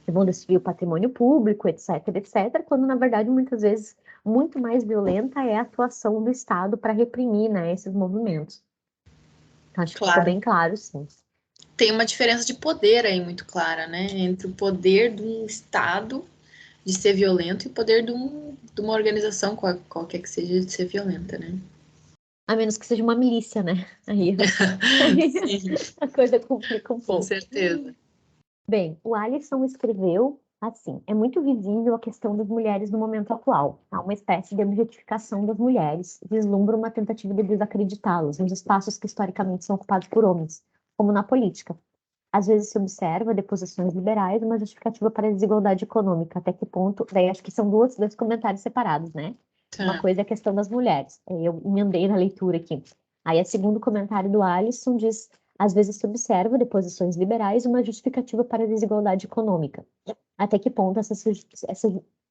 vão destruir o patrimônio público, etc., etc., quando, na verdade, muitas vezes, muito mais violenta é a atuação do Estado para reprimir, né, esses movimentos. Então, acho que ficou Claro. bem claro, sim. Tem uma diferença de poder aí muito clara, né? Entre o poder de um Estado de ser violento e o poder de uma organização, qualquer que seja, de ser violenta, né? A menos que seja uma milícia, né? Aí Sim, a coisa complica um com pouco. certeza. Bem, o Alisson escreveu assim: é muito visível a questão das mulheres no momento atual. Há uma espécie de objetificação das mulheres, vislumbra uma tentativa de desacreditá-las nos espaços que historicamente são ocupados por homens, como na política. Às vezes se observa de posições liberais uma justificativa para a desigualdade econômica. Até que ponto? Daí acho que são dois comentários separados, né? Uma Tá. coisa é a questão das mulheres. Eu emendei na leitura aqui. Aí, o segundo comentário do Alisson diz: às vezes se observa de posições liberais uma justificativa para a desigualdade econômica. Até que ponto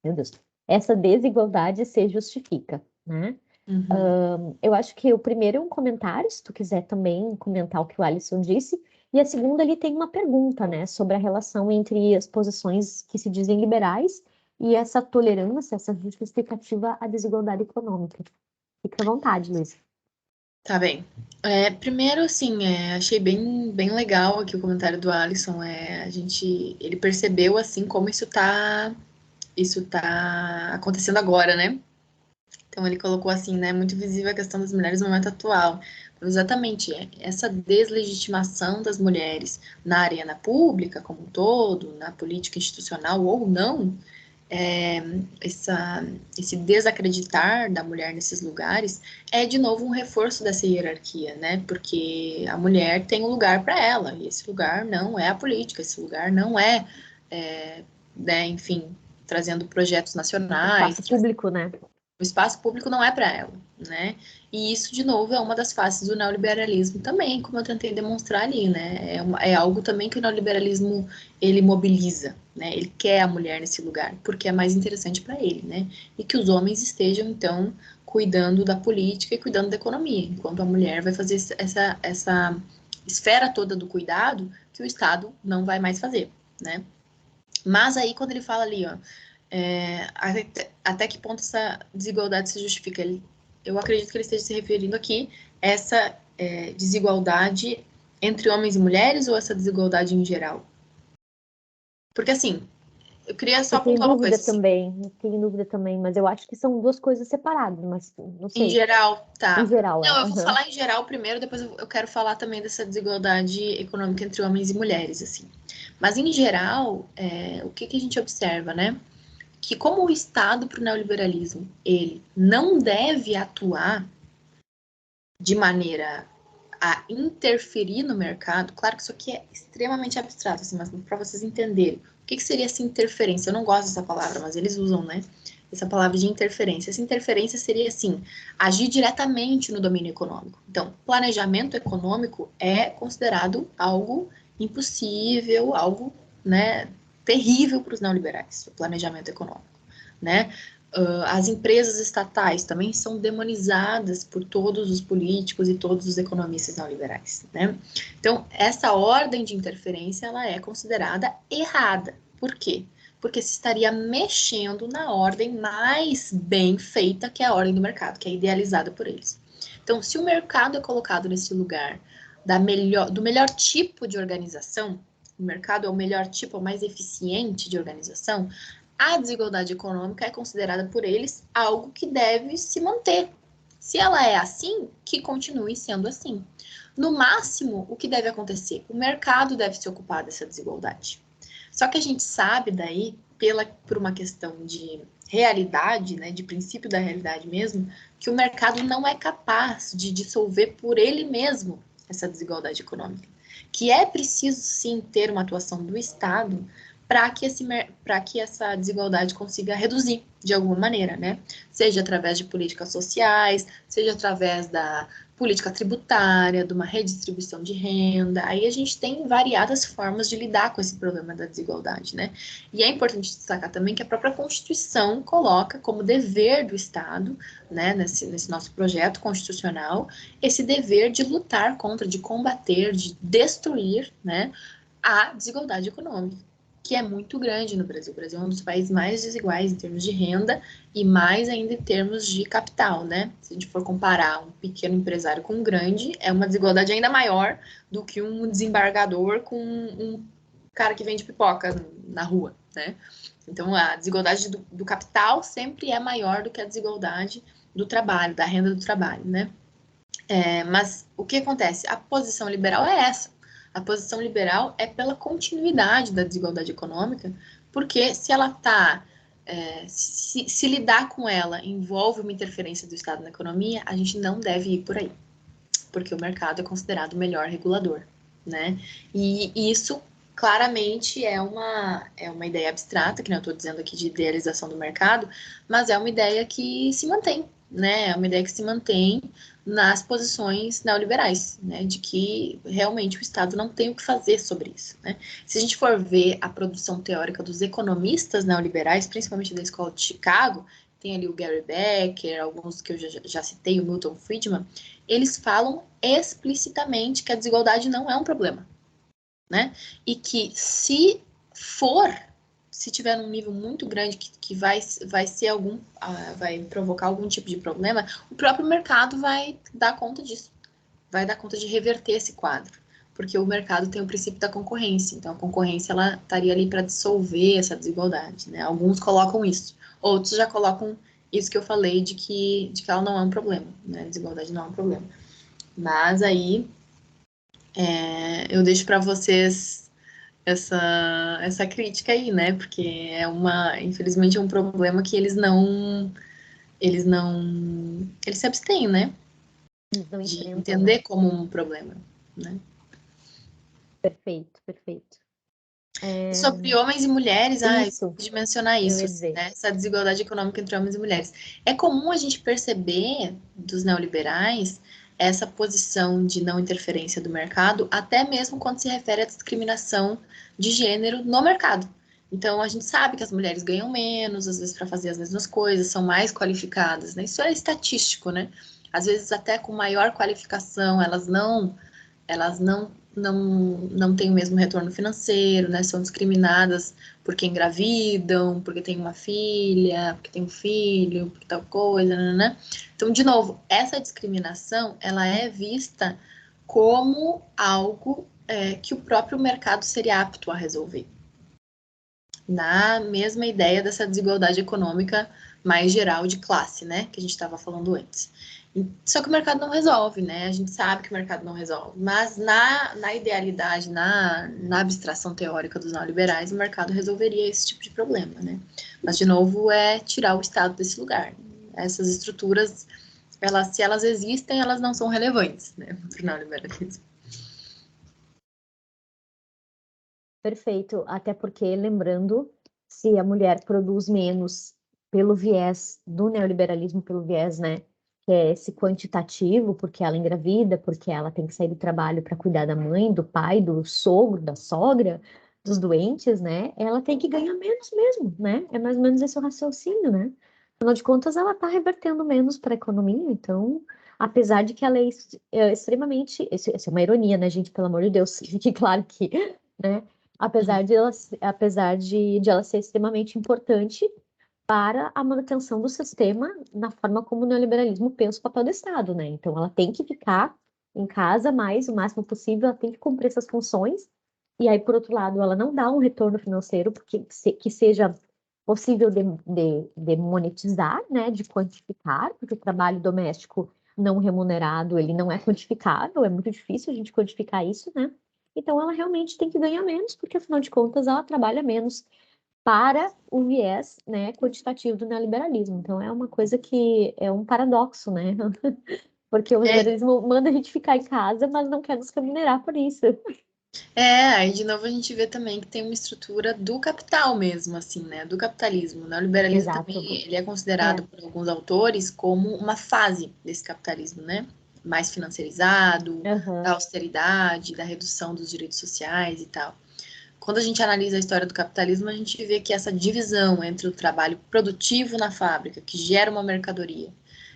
meu Deus, essa desigualdade se justifica, né? Uhum. Eu acho que o primeiro é um comentário, se tu quiser também comentar o que o Alisson disse, e a segunda ele tem uma pergunta, né, sobre a relação entre as posições que se dizem liberais e essa tolerância, essa justificativa à desigualdade econômica. Fica à vontade, Luiz. Tá bem. Primeiro, assim, achei bem legal aqui o comentário do Alisson. Ele percebeu, assim, como isso tá acontecendo agora, né? Então, ele colocou assim, né, muito visível a questão das mulheres no momento atual. Exatamente, essa deslegitimação das mulheres na arena pública como um todo, na política institucional ou não, é, esse desacreditar da mulher nesses lugares é, de novo, um reforço dessa hierarquia, né? Porque a mulher tem um lugar para ela, e esse lugar não é a política, esse lugar não né, enfim, trazendo projetos O nacionais, espaço público, né? O espaço público não é para ela, né? E isso, de novo, é uma das faces do neoliberalismo também, como eu tentei demonstrar ali, né? É algo também que o neoliberalismo, ele mobiliza, né? Ele quer a mulher nesse lugar, porque é mais interessante para ele, né? E que os homens estejam, então, cuidando da política e cuidando da economia, enquanto a mulher vai fazer essa esfera toda do cuidado que o Estado não vai mais fazer, né? Mas aí, quando ele fala ali, ó, até que ponto essa desigualdade se justifica? Eu acredito que ele esteja se referindo aqui a essa desigualdade entre homens e mulheres ou essa desigualdade em geral? Porque, assim, eu queria só pontuar uma coisa. Assim, eu tenho dúvida também, mas eu acho que são duas coisas separadas, mas não em sei. geral, Em tá. geral, Não, eu vou aham. falar em geral primeiro, depois eu quero falar também dessa desigualdade econômica entre homens e mulheres, assim. Mas, em geral, o que a gente observa, né? Que como o Estado para o neoliberalismo, ele não deve atuar de maneira a interferir no mercado, claro que isso aqui é extremamente abstrato, assim, mas para vocês entenderem, o que seria essa interferência? Eu não gosto dessa palavra, mas eles usam, né? Essa palavra de interferência. Essa interferência seria, assim, agir diretamente no domínio econômico. Então, planejamento econômico é considerado algo impossível, algo, né, terrível para os neoliberais, o planejamento econômico, né? As empresas estatais também são demonizadas por todos os políticos e todos os economistas neoliberais, né? Então, essa ordem de interferência, ela é considerada errada. Por quê? Porque se estaria mexendo na ordem mais bem feita, que é a ordem do mercado, que é idealizada por eles. Então, se o mercado é colocado nesse lugar do melhor tipo de organização, o mercado é o melhor tipo, é o mais eficiente de organização, a desigualdade econômica é considerada por eles algo que deve se manter. Se ela é assim, que continue sendo assim. No máximo, o que deve acontecer? O mercado deve se ocupar dessa desigualdade. Só que a gente sabe daí, por uma questão de realidade, né, de princípio da realidade mesmo, que o mercado não é capaz de dissolver por ele mesmo essa desigualdade econômica. Que é preciso sim ter uma atuação do Estado para que essa desigualdade consiga reduzir de alguma maneira, né? Seja através de políticas sociais, seja através da política tributária, de uma redistribuição de renda. Aí a gente tem variadas formas de lidar com esse problema da desigualdade, né? E é importante destacar também que a própria Constituição coloca como dever do Estado, né, nesse nosso projeto constitucional, esse dever de lutar contra, de combater, de destruir, né, a desigualdade econômica, que é muito grande no Brasil. O Brasil é um dos países mais desiguais em termos de renda e mais ainda em termos de capital, né? Se a gente for comparar um pequeno empresário com um grande, é uma desigualdade ainda maior do que um desembargador com um cara que vende pipoca na rua, né? Então, a desigualdade do capital sempre é maior do que a desigualdade do trabalho, da renda do trabalho, né? Mas o que acontece? A posição liberal é essa. A posição liberal é pela continuidade da desigualdade econômica, porque se ela está. Se lidar com ela envolve uma interferência do Estado na economia, a gente não deve ir por aí, porque o mercado é considerado o melhor regulador, né? E isso claramente é uma ideia abstrata, que não estou dizendo aqui de idealização do mercado, mas é uma ideia que se mantém, né? É uma ideia que se mantém nas posições neoliberais, né? De que realmente o Estado não tem o que fazer sobre isso, né? Se a gente for ver a produção teórica dos economistas neoliberais, principalmente da escola de Chicago, tem ali o Gary Becker, alguns que eu já citei, o Milton Friedman, eles falam explicitamente que a desigualdade não é um problema, né? E que se tiver num nível muito grande que vai ser vai provocar algum tipo de problema, o próprio mercado vai dar conta disso, vai dar conta de reverter esse quadro, porque o mercado tem o princípio da concorrência, então a concorrência ela estaria ali para dissolver essa desigualdade, né? Alguns colocam isso, outros já colocam isso que eu falei de que ela não é um problema, né? A desigualdade não é um problema. Mas aí eu deixo para vocês essa crítica aí, né? Porque infelizmente é um problema que eles se abstêm, né? Eles não De enfrentam, né? entender como um problema, né? Perfeito, perfeito. E sobre homens e mulheres, eu Isso, de mencionar eu isso, ia assim, dizer. né? Essa desigualdade econômica entre homens e mulheres. É comum a gente perceber dos neoliberais essa posição de não interferência do mercado, até mesmo quando se refere à discriminação de gênero no mercado. Então, a gente sabe que as mulheres ganham menos, às vezes, para fazer as mesmas coisas, são mais qualificadas, né? Isso é estatístico, né? Às vezes, até com maior qualificação, elas não têm o mesmo retorno financeiro, né? São discriminadas porque engravidam, porque tem uma filha, porque tem um filho, porque tal coisa, né? Então, de novo, essa discriminação, ela é vista como algo que o próprio mercado seria apto a resolver. Na mesma ideia dessa desigualdade econômica mais geral de classe, né? Que a gente estava falando antes. Só que o mercado não resolve, né? A gente sabe que o mercado não resolve. Mas na idealidade, na abstração teórica dos neoliberais, o mercado resolveria esse tipo de problema, né? Mas, de novo, é tirar o Estado desse lugar. Essas estruturas, se elas existem, elas não são relevantes, né? Para o neoliberalismo. Perfeito. Até porque, lembrando, se a mulher produz menos pelo viés do neoliberalismo, pelo viés, né, que é esse quantitativo, porque ela engravida, porque ela tem que sair do trabalho para cuidar da mãe, do pai, do sogro, da sogra, dos doentes, né, ela tem que ganhar menos mesmo, né? É mais ou menos esse o raciocínio, né? Afinal de contas, ela está revertendo menos para a economia, então, apesar de que ela é extremamente. Isso é uma ironia, né, gente? Pelo amor de Deus, fique claro que, né? Apesar de ela ser extremamente importante para a manutenção do sistema na forma como o neoliberalismo pensa o papel do Estado, né? Então, ela tem que ficar em casa mais o máximo possível, ela tem que cumprir essas funções, e aí, por outro lado, ela não dá um retorno financeiro que seja possível de monetizar, né? De quantificar, porque o trabalho doméstico não remunerado, ele não é quantificável, é muito difícil a gente quantificar isso, né? Então, ela realmente tem que ganhar menos, porque afinal de contas, ela trabalha menos para o viés, né, quantitativo do neoliberalismo. Então, é uma coisa que é um paradoxo, né? Porque o É, liberalismo manda a gente ficar em casa, mas não quer nos remunerar por isso. aí de novo a gente vê também que tem uma estrutura do capital mesmo, assim, né? Do capitalismo. Né? O neoliberalismo Exato. também ele é É. considerado por alguns autores como uma fase desse capitalismo, né? Mais financiarizado, da Aham. austeridade, da redução dos direitos sociais e tal. Quando a gente analisa a história do capitalismo, a gente vê que essa divisão entre o trabalho produtivo na fábrica, que gera uma mercadoria,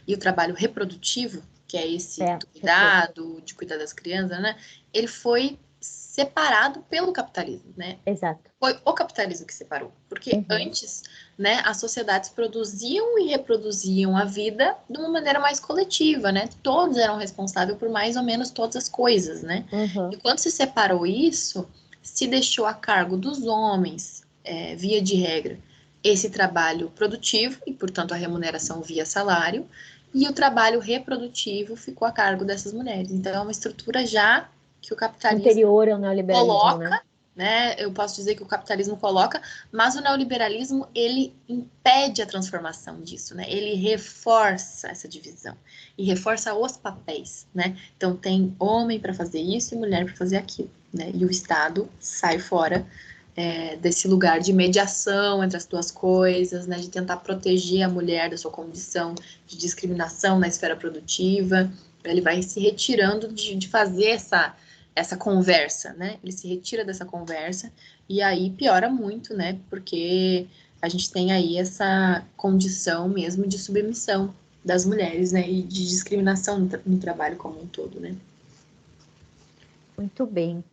e o trabalho reprodutivo, que é esse É, do perfeito. cuidado, de cuidar das crianças, né? Ele foi separado pelo capitalismo, né? Exato. Foi o capitalismo que separou, porque Uhum. antes, né, as sociedades produziam e reproduziam a vida de uma maneira mais coletiva, né? Todos eram responsáveis por mais ou menos todas as coisas, né? E Uhum. quando se separou isso, se deixou a cargo dos homens, via de regra, esse trabalho produtivo e, portanto, a remuneração via salário, e o trabalho reprodutivo ficou a cargo dessas mulheres. Então, é uma estrutura já que o capitalismo Anterior ao neoliberalismo, né? coloca, né? Eu posso dizer que o capitalismo coloca, mas o neoliberalismo ele impede a transformação disso, né? Ele reforça essa divisão e reforça os papéis, né? Então tem homem para fazer isso e mulher para fazer aquilo, né? E o Estado sai fora desse lugar de mediação entre as duas coisas, né? De tentar proteger a mulher da sua condição de discriminação na esfera produtiva. Ele vai se retirando de fazer essa conversa, né? Ele se retira dessa conversa e aí piora muito, né? Porque a gente tem aí essa condição mesmo de submissão das mulheres, né? E de discriminação no trabalho como um todo, né? Muito bem.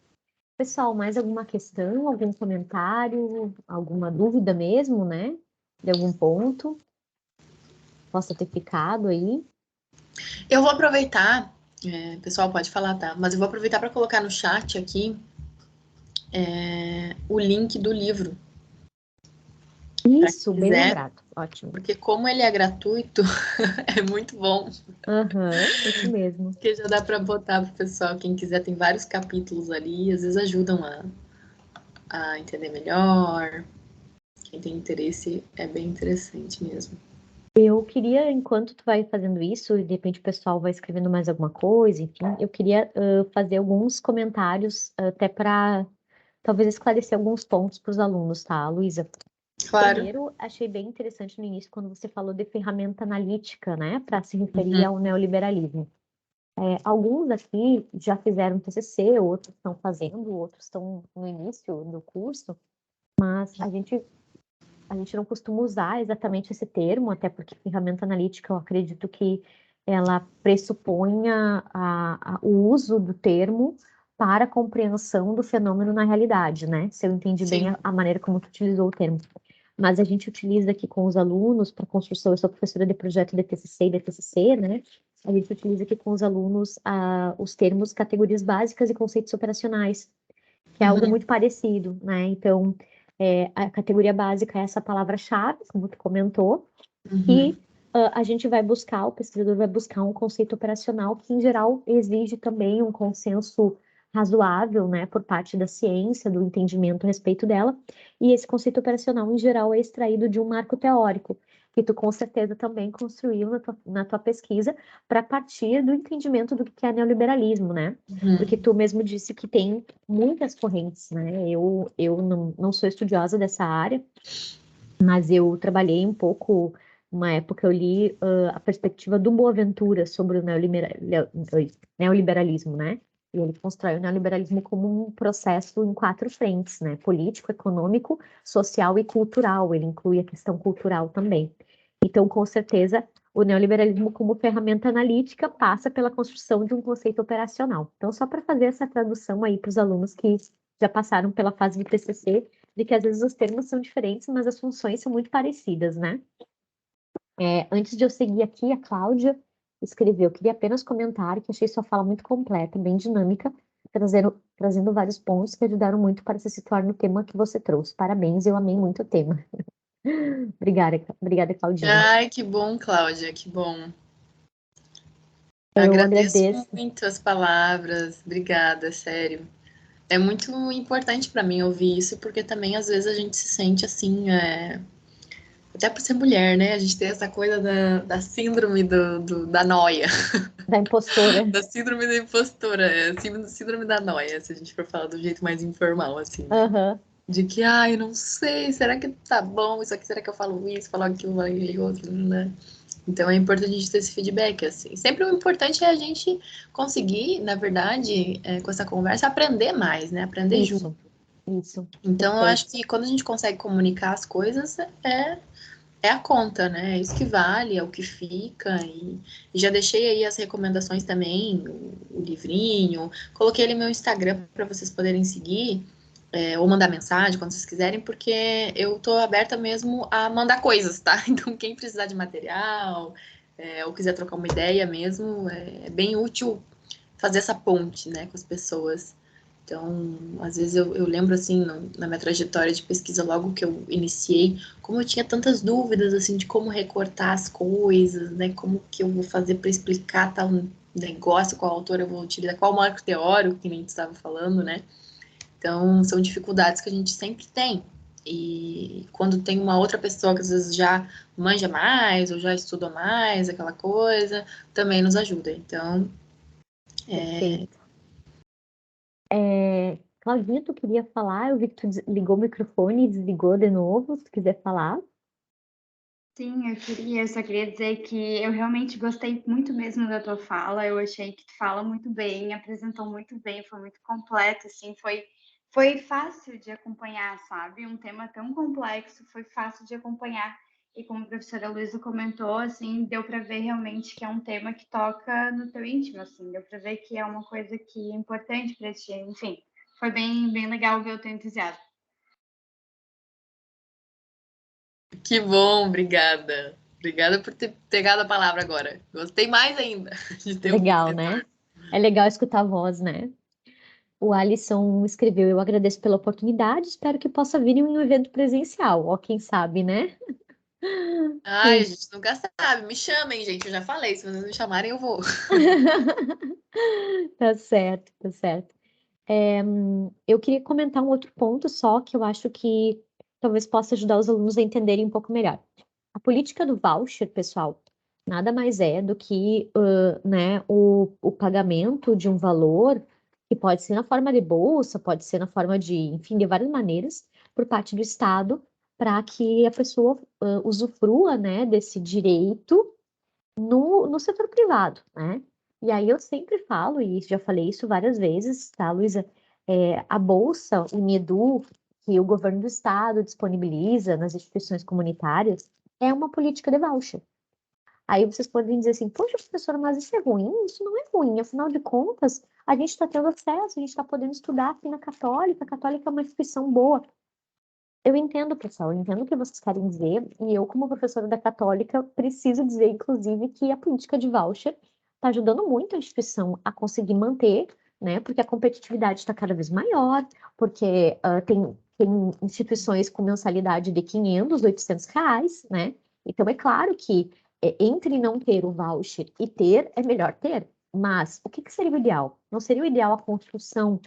Pessoal, mais alguma questão, algum comentário, alguma dúvida mesmo, né? De algum ponto possa ter ficado aí? Eu vou aproveitar, pessoal pode falar, tá? Mas eu vou aproveitar para colocar no chat aqui o link do livro, para quem Isso, bem quiser, lembrado. Ótimo. porque como ele é gratuito, é muito bom. Aham, isso mesmo. Porque já dá para botar pro pessoal, quem quiser, tem vários capítulos ali, às vezes ajudam a entender melhor. Quem tem interesse é bem interessante mesmo. Eu queria, enquanto tu vai fazendo isso, e de repente o pessoal vai escrevendo mais alguma coisa, enfim, eu queria fazer alguns comentários até para talvez esclarecer alguns pontos para os alunos, tá, Luísa? Claro. Primeiro, achei bem interessante no início quando você falou de ferramenta analítica, né, para se referir Uhum. ao neoliberalismo. Alguns aqui já fizeram TCC, outros estão fazendo, outros estão no início do curso, mas a gente não costuma usar exatamente esse termo, até porque ferramenta analítica, eu acredito que ela pressuponha o uso do termo para a compreensão do fenômeno na realidade, né? Se eu entendi bem Sim. a maneira como tu utilizou o termo. Mas a gente utiliza aqui com os alunos para construção, eu sou professora de projeto de TCC e de TCC, né? A gente utiliza aqui com os alunos os termos categorias básicas e conceitos operacionais, que é algo muito parecido, né? Então, a categoria básica é essa palavra-chave, como tu comentou, e a gente vai buscar, o pesquisador vai buscar um conceito operacional que, em geral, exige também um consenso razoável, né, por parte da ciência, do entendimento a respeito dela, e esse conceito operacional, em geral, é extraído de um marco teórico, que tu com certeza também construiu na tua pesquisa, para partir do entendimento do que é neoliberalismo, né? Porque tu mesmo disse que tem muitas correntes, né? Eu não sou estudiosa dessa área, mas eu trabalhei um pouco, uma época eu li a perspectiva do Boaventura sobre o neoliberalismo, né? E ele constrói o neoliberalismo como um processo em 4 frentes, né? Político, econômico, social e cultural. Ele inclui a questão cultural também. Então, com certeza, o neoliberalismo como ferramenta analítica passa pela construção de um conceito operacional. Então, só para fazer essa tradução aí para os alunos que já passaram pela fase de TCC, de que às vezes os termos são diferentes, mas as funções são muito parecidas, né? Antes de eu seguir aqui, a Cláudia escreveu, queria apenas comentar que achei sua fala muito completa, bem dinâmica, trazendo vários pontos que ajudaram muito para se situar no tema que você trouxe. Parabéns, eu amei muito o tema. Obrigada, Claudinha. Ai, que bom, Cláudia, que bom. Eu Agradeço agradeço. muito as palavras, obrigada, sério. É muito importante para mim ouvir isso, porque também às vezes a gente se sente assim, até por ser mulher, né? A gente tem essa coisa da síndrome da noia, Da impostora. da síndrome da impostora, síndrome da noia, se a gente for falar do jeito mais informal, assim, né? Aham. De que, ai, não sei, será que tá bom isso aqui? Será que eu falo isso, falo aquilo, falo aquilo outro, né? Então é importante a gente ter esse feedback, assim. Sempre o importante é a gente conseguir, na verdade, com essa conversa, aprender mais, né? Aprender junto. Isso. Então eu acho Perfeito. que quando a gente consegue comunicar as coisas, é a conta, né? É isso que vale, é o que fica. E já deixei aí as recomendações também, o livrinho. Coloquei ele no meu Instagram para vocês poderem seguir, ou mandar mensagem quando vocês quiserem, porque eu tô aberta mesmo a mandar coisas, tá? Então, quem precisar de material, ou quiser trocar uma ideia mesmo, é bem útil fazer essa ponte, né, com as pessoas. Então, às vezes eu lembro, assim, na minha trajetória de pesquisa, logo que eu iniciei, como eu tinha tantas dúvidas, assim, de como recortar as coisas, né, como que eu vou fazer para explicar tal negócio, qual autor eu vou utilizar, qual marco teórico, que nem a gente estava falando, né. Então, são dificuldades que a gente sempre tem. E quando tem uma outra pessoa que às vezes já manja mais, ou já estudou mais, aquela coisa, também nos ajuda. Então, Perfeito. Claudinha, tu queria falar? Eu vi que tu ligou o microfone e desligou de novo. Se tu quiser falar. Sim, eu só queria dizer que eu realmente gostei muito mesmo da tua fala, eu achei que tu fala muito bem, apresentou muito bem, foi muito completo, assim, foi fácil de acompanhar, sabe? Um tema tão complexo, foi fácil de acompanhar, e como a professora Luísa comentou, assim, deu para ver realmente que é um tema que toca no teu íntimo, assim, deu para ver que é uma coisa que é importante para ti, enfim, foi bem legal ver o teu entusiasmo. que bom, obrigada. Obrigada por ter pegado a palavra agora. Gostei mais ainda de ter um Legal, né? retorno. É legal escutar a voz, né? O Alisson escreveu: Eu agradeço pela oportunidade, espero que possa vir em um evento presencial. Ó, quem sabe, né? Ai, a gente nunca sabe. Me chamem, gente. Eu já falei. Se vocês me chamarem, eu vou. Tá certo, tá certo. Eu queria comentar um outro ponto só que eu acho que talvez possa ajudar os alunos a entenderem um pouco melhor. A política do voucher, pessoal, nada mais é do que né, o pagamento de um valor que pode ser na forma de bolsa, pode ser na forma de, enfim, de várias maneiras, por parte do Estado, para que a pessoa usufrua, né, desse direito no setor privado, né? E aí eu sempre falo, e já falei isso várias vezes, tá, Luísa? A Bolsa Uniedu, que o governo do estado disponibiliza nas instituições comunitárias, é uma política de voucher. Aí vocês podem dizer assim, poxa, professora, mas isso é ruim? Isso não é ruim, afinal de contas, a gente está tendo acesso, a gente está podendo estudar aqui na Católica, a Católica é uma instituição boa. Eu entendo, pessoal, eu entendo o que vocês querem dizer, e eu, como professora da Católica, preciso dizer, inclusive, que a política de voucher está ajudando muito a instituição a conseguir manter, né, porque a competitividade está cada vez maior, porque tem instituições com mensalidade de 500, 800 reais, né, então é claro que entre não ter o voucher e ter, é melhor ter, mas o que seria o ideal? Não seria o ideal a construção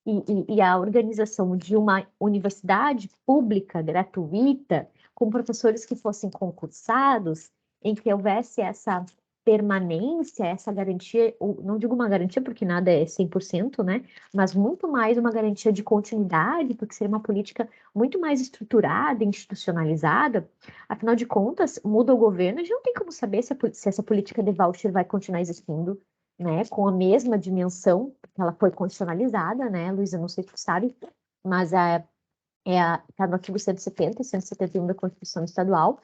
e a organização de uma universidade pública, gratuita, com professores que fossem concursados, em que houvesse essa permanência, essa garantia, não digo uma garantia porque nada é 100%, né? Mas muito mais uma garantia de continuidade, porque seria uma política muito mais estruturada, institucionalizada. Afinal de contas, muda o governo, a gente não tem como saber se essa política de voucher vai continuar existindo, né, com a mesma dimensão, porque ela foi constitucionalizada, né, Luísa, não sei se tu sabe, mas tá no artigo 170 e 171 da Constituição Estadual,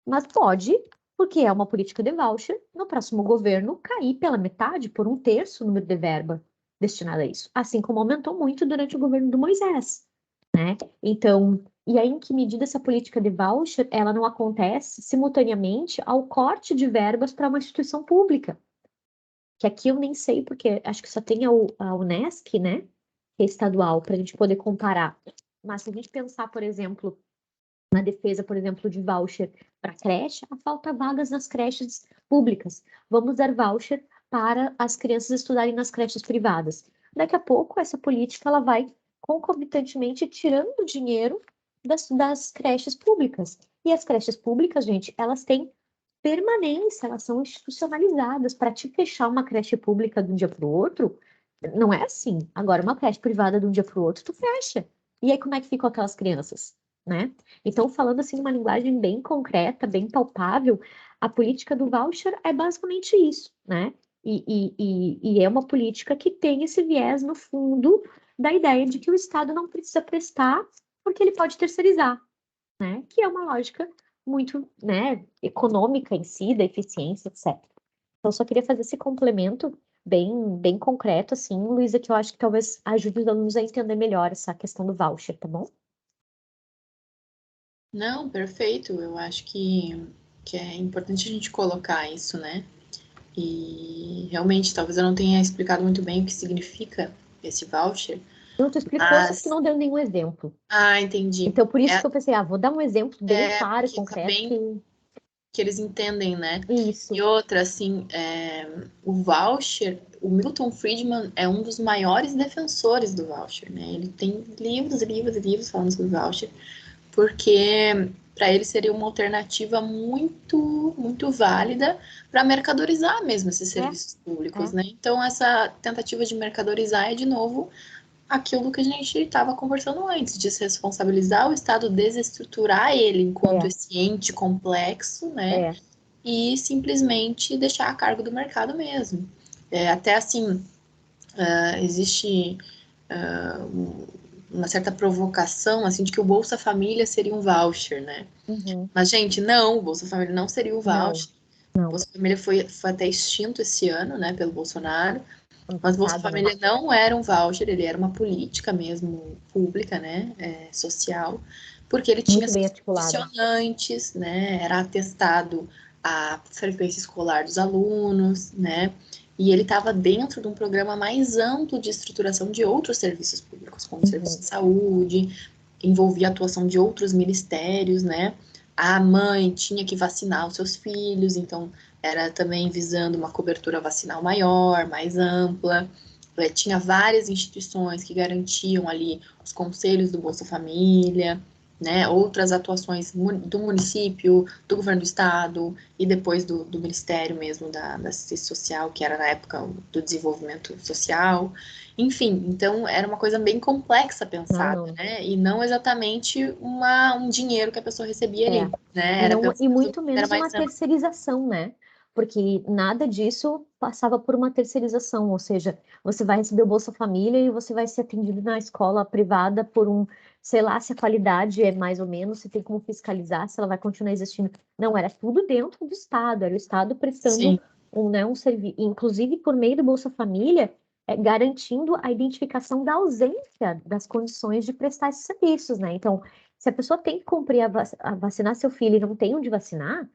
mas pode, porque é uma política de voucher, no próximo governo cair pela metade, por um terço o número de verba destinada a isso, assim como aumentou muito durante o governo do Moisés, né? Então, e aí em que medida essa política de voucher, ela não acontece simultaneamente ao corte de verbas para uma instituição pública? Que aqui eu nem sei, porque acho que só tem a Unesc, né? Que é estadual, para a gente poder comparar. Mas se a gente pensar, por exemplo, na defesa, por exemplo, de voucher para creche, falta vagas nas creches públicas. Vamos dar voucher para as crianças estudarem nas creches privadas. Daqui a pouco, essa política ela vai concomitantemente tirando dinheiro das creches públicas. E as creches públicas, gente, elas têm permanência, elas são institucionalizadas. Para te fechar uma creche pública de um dia para o outro, não é assim. Agora, uma creche privada de um dia para o outro, tu fecha. E aí, como é que ficam aquelas crianças, né? Então, falando assim, uma linguagem bem concreta, bem palpável, a política do voucher é basicamente isso, né? E é uma política que tem esse viés no fundo da ideia de que o Estado não precisa prestar porque ele pode terceirizar, né? Que é uma lógica muito, né, econômica em si, da eficiência, etc. Então, eu só queria fazer esse complemento bem concreto, assim, Luísa, que eu acho que talvez ajude os alunos a entender melhor essa questão do voucher, tá bom? Não, perfeito. Eu acho que é importante a gente colocar isso, né? E realmente, talvez eu não tenha explicado muito bem o que significa esse voucher, Não, tu explicou, só que tu mas... não deu nenhum exemplo. Ah, entendi. Então, por isso que eu pensei, vou dar um exemplo bem claro e Porque tá concreto bem que eles entendem, né? Isso. E outra, assim, o voucher, o Milton Friedman é um dos maiores defensores do voucher, né? Ele tem livros e livros e livros falando sobre voucher, porque para ele seria uma alternativa muito, muito válida para mercadorizar mesmo esses serviços públicos, né? Então, essa tentativa de mercadorizar é, de novo, aquilo que a gente estava conversando antes, de se responsabilizar o Estado, desestruturar ele enquanto esse ente complexo, né? E simplesmente deixar a cargo do mercado mesmo. Até assim, existe uma certa provocação, assim, de que o Bolsa Família seria um voucher, né? Uhum. Mas, gente, não, o Bolsa Família não seria um voucher. Não. O Bolsa Família foi até extinto esse ano, né, pelo Bolsonaro. Ano Mas o Bolsa passado, né? Família não era um voucher, ele era uma política mesmo pública, né, social, porque ele tinha Muito bem articulado. condicionantes, né, era atestado a frequência escolar dos alunos, né, e ele estava dentro de um programa mais amplo de estruturação de outros serviços públicos, como o serviço de saúde, envolvia a atuação de outros ministérios, né, a mãe tinha que vacinar os seus filhos, então era também visando uma cobertura vacinal maior, mais ampla. Tinha várias instituições que garantiam ali os conselhos do Bolsa Família. né, outras atuações do município, do governo do estado e depois do Ministério mesmo da Assistência Social, que era na época do desenvolvimento social. Enfim, então era uma coisa bem complexa pensada, não. né, e não exatamente um dinheiro que a pessoa recebia É. ali, né, era Não, e pensado, muito era menos uma mais terceirização, né? Porque nada disso passava por uma terceirização, ou seja, você vai receber o Bolsa Família e você vai ser atendido na escola privada por sei lá, se a qualidade é mais ou menos, se tem como fiscalizar, se ela vai continuar existindo. Não, era tudo dentro do Estado, era o Estado prestando sim, um serviço, inclusive por meio do Bolsa Família, garantindo a identificação da ausência das condições de prestar esses serviços, né? Então, se a pessoa tem que cumprir a vacinar seu filho e não tem onde vacinar,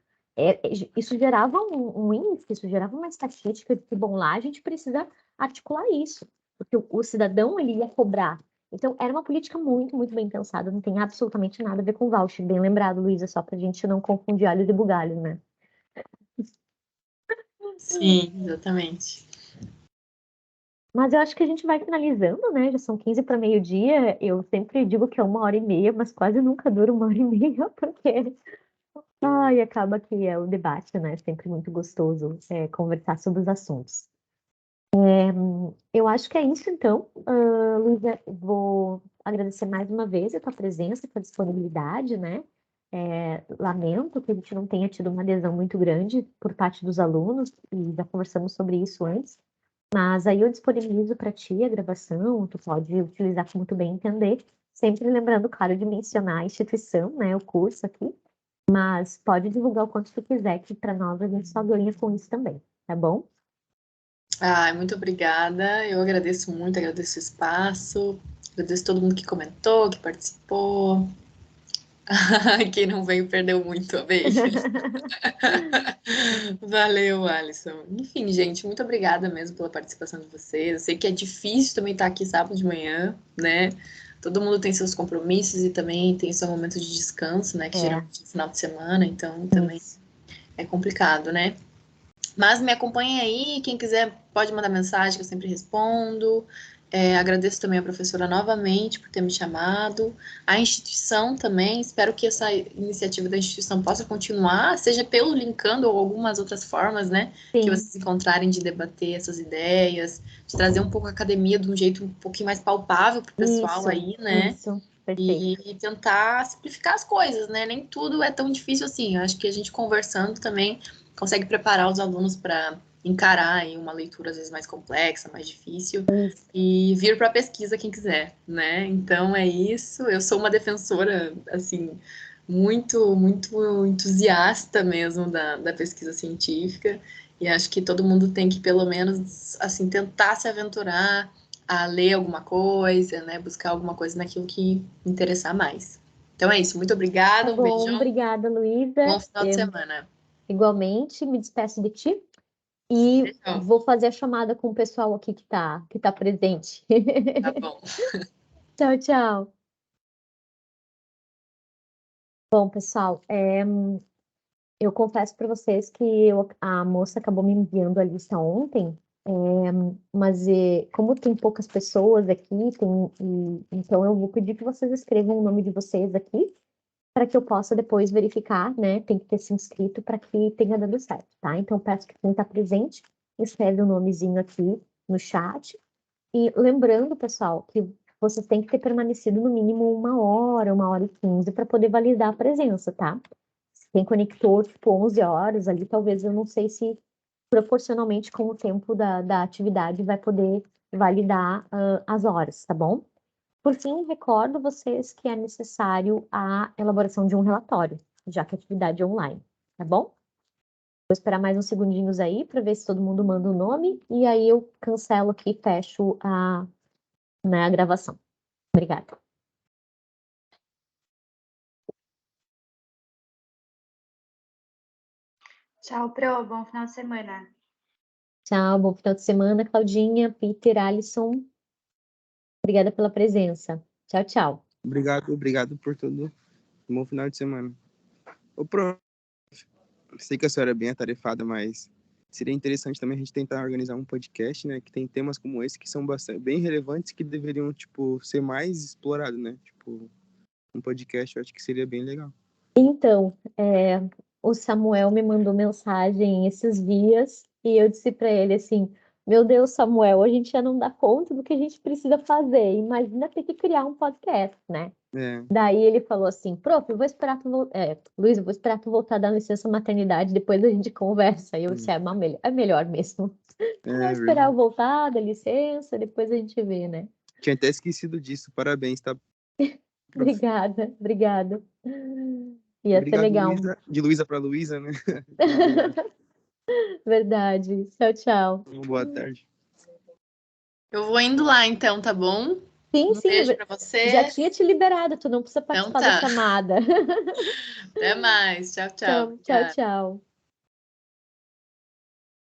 isso gerava um índice, isso gerava uma estatística de que, bom, lá a gente precisa articular isso, porque o cidadão, ele ia cobrar. Então, era uma política muito, muito bem pensada, não tem absolutamente nada a ver com voucher. Bem lembrado, Luísa, só para a gente não confundir alho e bugalho, né? sim, exatamente. Mas eu acho que a gente vai finalizando, né? Já são 15 para meio-dia. Eu sempre digo que é 1 hora e meia, mas quase nunca dura 1 hora e meia, porque ai, acaba que é o debate, né? É sempre muito gostoso conversar sobre os assuntos. Eu acho que é isso, então. Luísa, vou agradecer mais uma vez a tua presença, a tua disponibilidade, né? Lamento que a gente não tenha tido uma adesão muito grande por parte dos alunos, e já conversamos sobre isso antes. Mas aí eu disponibilizo para ti a gravação, tu pode utilizar como tu bem entender, sempre lembrando, claro, de mencionar a instituição, né? O curso aqui. Mas pode divulgar o quanto tu quiser, que para nós a gente só ganha com isso também, tá bom? Ai, muito obrigada. Eu agradeço muito, agradeço o espaço, agradeço todo mundo que comentou, que participou. Quem não veio perdeu muito, amei. Valeu, Alisson. Enfim, gente, muito obrigada mesmo pela participação de vocês. Eu sei que é difícil também estar aqui sábado de manhã, né? Todo mundo tem seus compromissos e também tem seu momento de descanso, né? Que É, geralmente é no final de semana, então também isso. é complicado, né? Mas me acompanhe aí, quem quiser pode mandar mensagem que eu sempre respondo. Agradeço também a professora novamente por ter me chamado. A instituição também, espero que essa iniciativa da instituição possa continuar, seja pelo Linkando ou algumas outras formas, né? Que Sim, vocês encontrarem de debater essas ideias, de trazer um pouco a academia de um jeito um pouquinho mais palpável para o pessoal aí, né? isso, perfeito. E tentar simplificar as coisas, né? Nem tudo é tão difícil assim. Eu acho que a gente conversando também consegue preparar os alunos para encarar aí uma leitura às vezes mais complexa, mais difícil Isso. e vir para a pesquisa quem quiser, né? Então é isso. Eu sou uma defensora assim muito entusiasta mesmo da pesquisa científica e acho que todo mundo tem que pelo menos assim tentar se aventurar a ler alguma coisa, né? Buscar alguma coisa naquilo que interessar mais. Então é isso. Muito Tá obrigada, um bom, beijão, obrigada, Luísa. bom final de semana. Igualmente, me despeço de ti e Beijão. vou fazer a chamada com o pessoal aqui que tá presente. Tá bom. Tchau, tchau. Bom, pessoal, eu confesso para vocês que a moça acabou me enviando a lista ontem, é, mas como tem poucas pessoas aqui, então eu vou pedir que vocês escrevam o nome de vocês aqui, para que eu possa depois verificar, né? Tem que ter se inscrito para que tenha dado certo, tá? Então peço que quem está presente escreve o nomezinho aqui no chat. E lembrando, pessoal, que vocês têm que ter permanecido no mínimo 1 hora e 15 para poder validar a presença, tá? Quem conectou, tipo, 11 horas ali, talvez eu não sei se proporcionalmente com o tempo da atividade vai poder validar as horas, tá bom? Por fim, recordo vocês que é necessário a elaboração de um relatório, já que a atividade é online, tá bom? Vou esperar mais uns segundinhos aí para ver se todo mundo manda o nome e aí eu cancelo aqui e fecho né, a gravação. Obrigada. Tchau, Pro. Bom final de semana. Tchau, bom final de semana, Claudinha, Peter, Alisson. Obrigada pela presença. Tchau, tchau. Obrigado por tudo. Um bom final de semana. Ô, prof, sei que a senhora é bem atarefada, mas seria interessante também a gente tentar organizar um podcast, né, que tem temas como esse que são bastante, bem relevantes que deveriam, tipo, ser mais explorados, né? Tipo, um podcast, eu acho que seria bem legal. Então, o Samuel me mandou mensagem esses dias e eu disse para ele assim: Meu Deus, Samuel, a gente já não dá conta do que a gente precisa fazer. Imagina ter que criar um podcast, né? É, Daí ele falou assim: Prof, eu vou esperar Luiz, eu vou esperar tu voltar da licença maternidade, depois a gente conversa. E eu disse: É melhor mesmo. Vamos esperar eu verdade. voltar da licença, depois a gente vê, né? Tinha até esquecido disso. Parabéns, tá? Prof. Obrigada, obrigada. Ia ser Obrigado, legal. Luísa. De Luísa para Luísa, né? De verdade. Verdade. Tchau, tchau. Uma boa tarde. Eu vou indo lá, então, tá bom? Sim, Um sim, beijo pra já você. tinha te liberado, tu não precisa Então participar da tá. chamada. Até mais. Tchau, tchau. Então, tchau, Obrigada. tchau.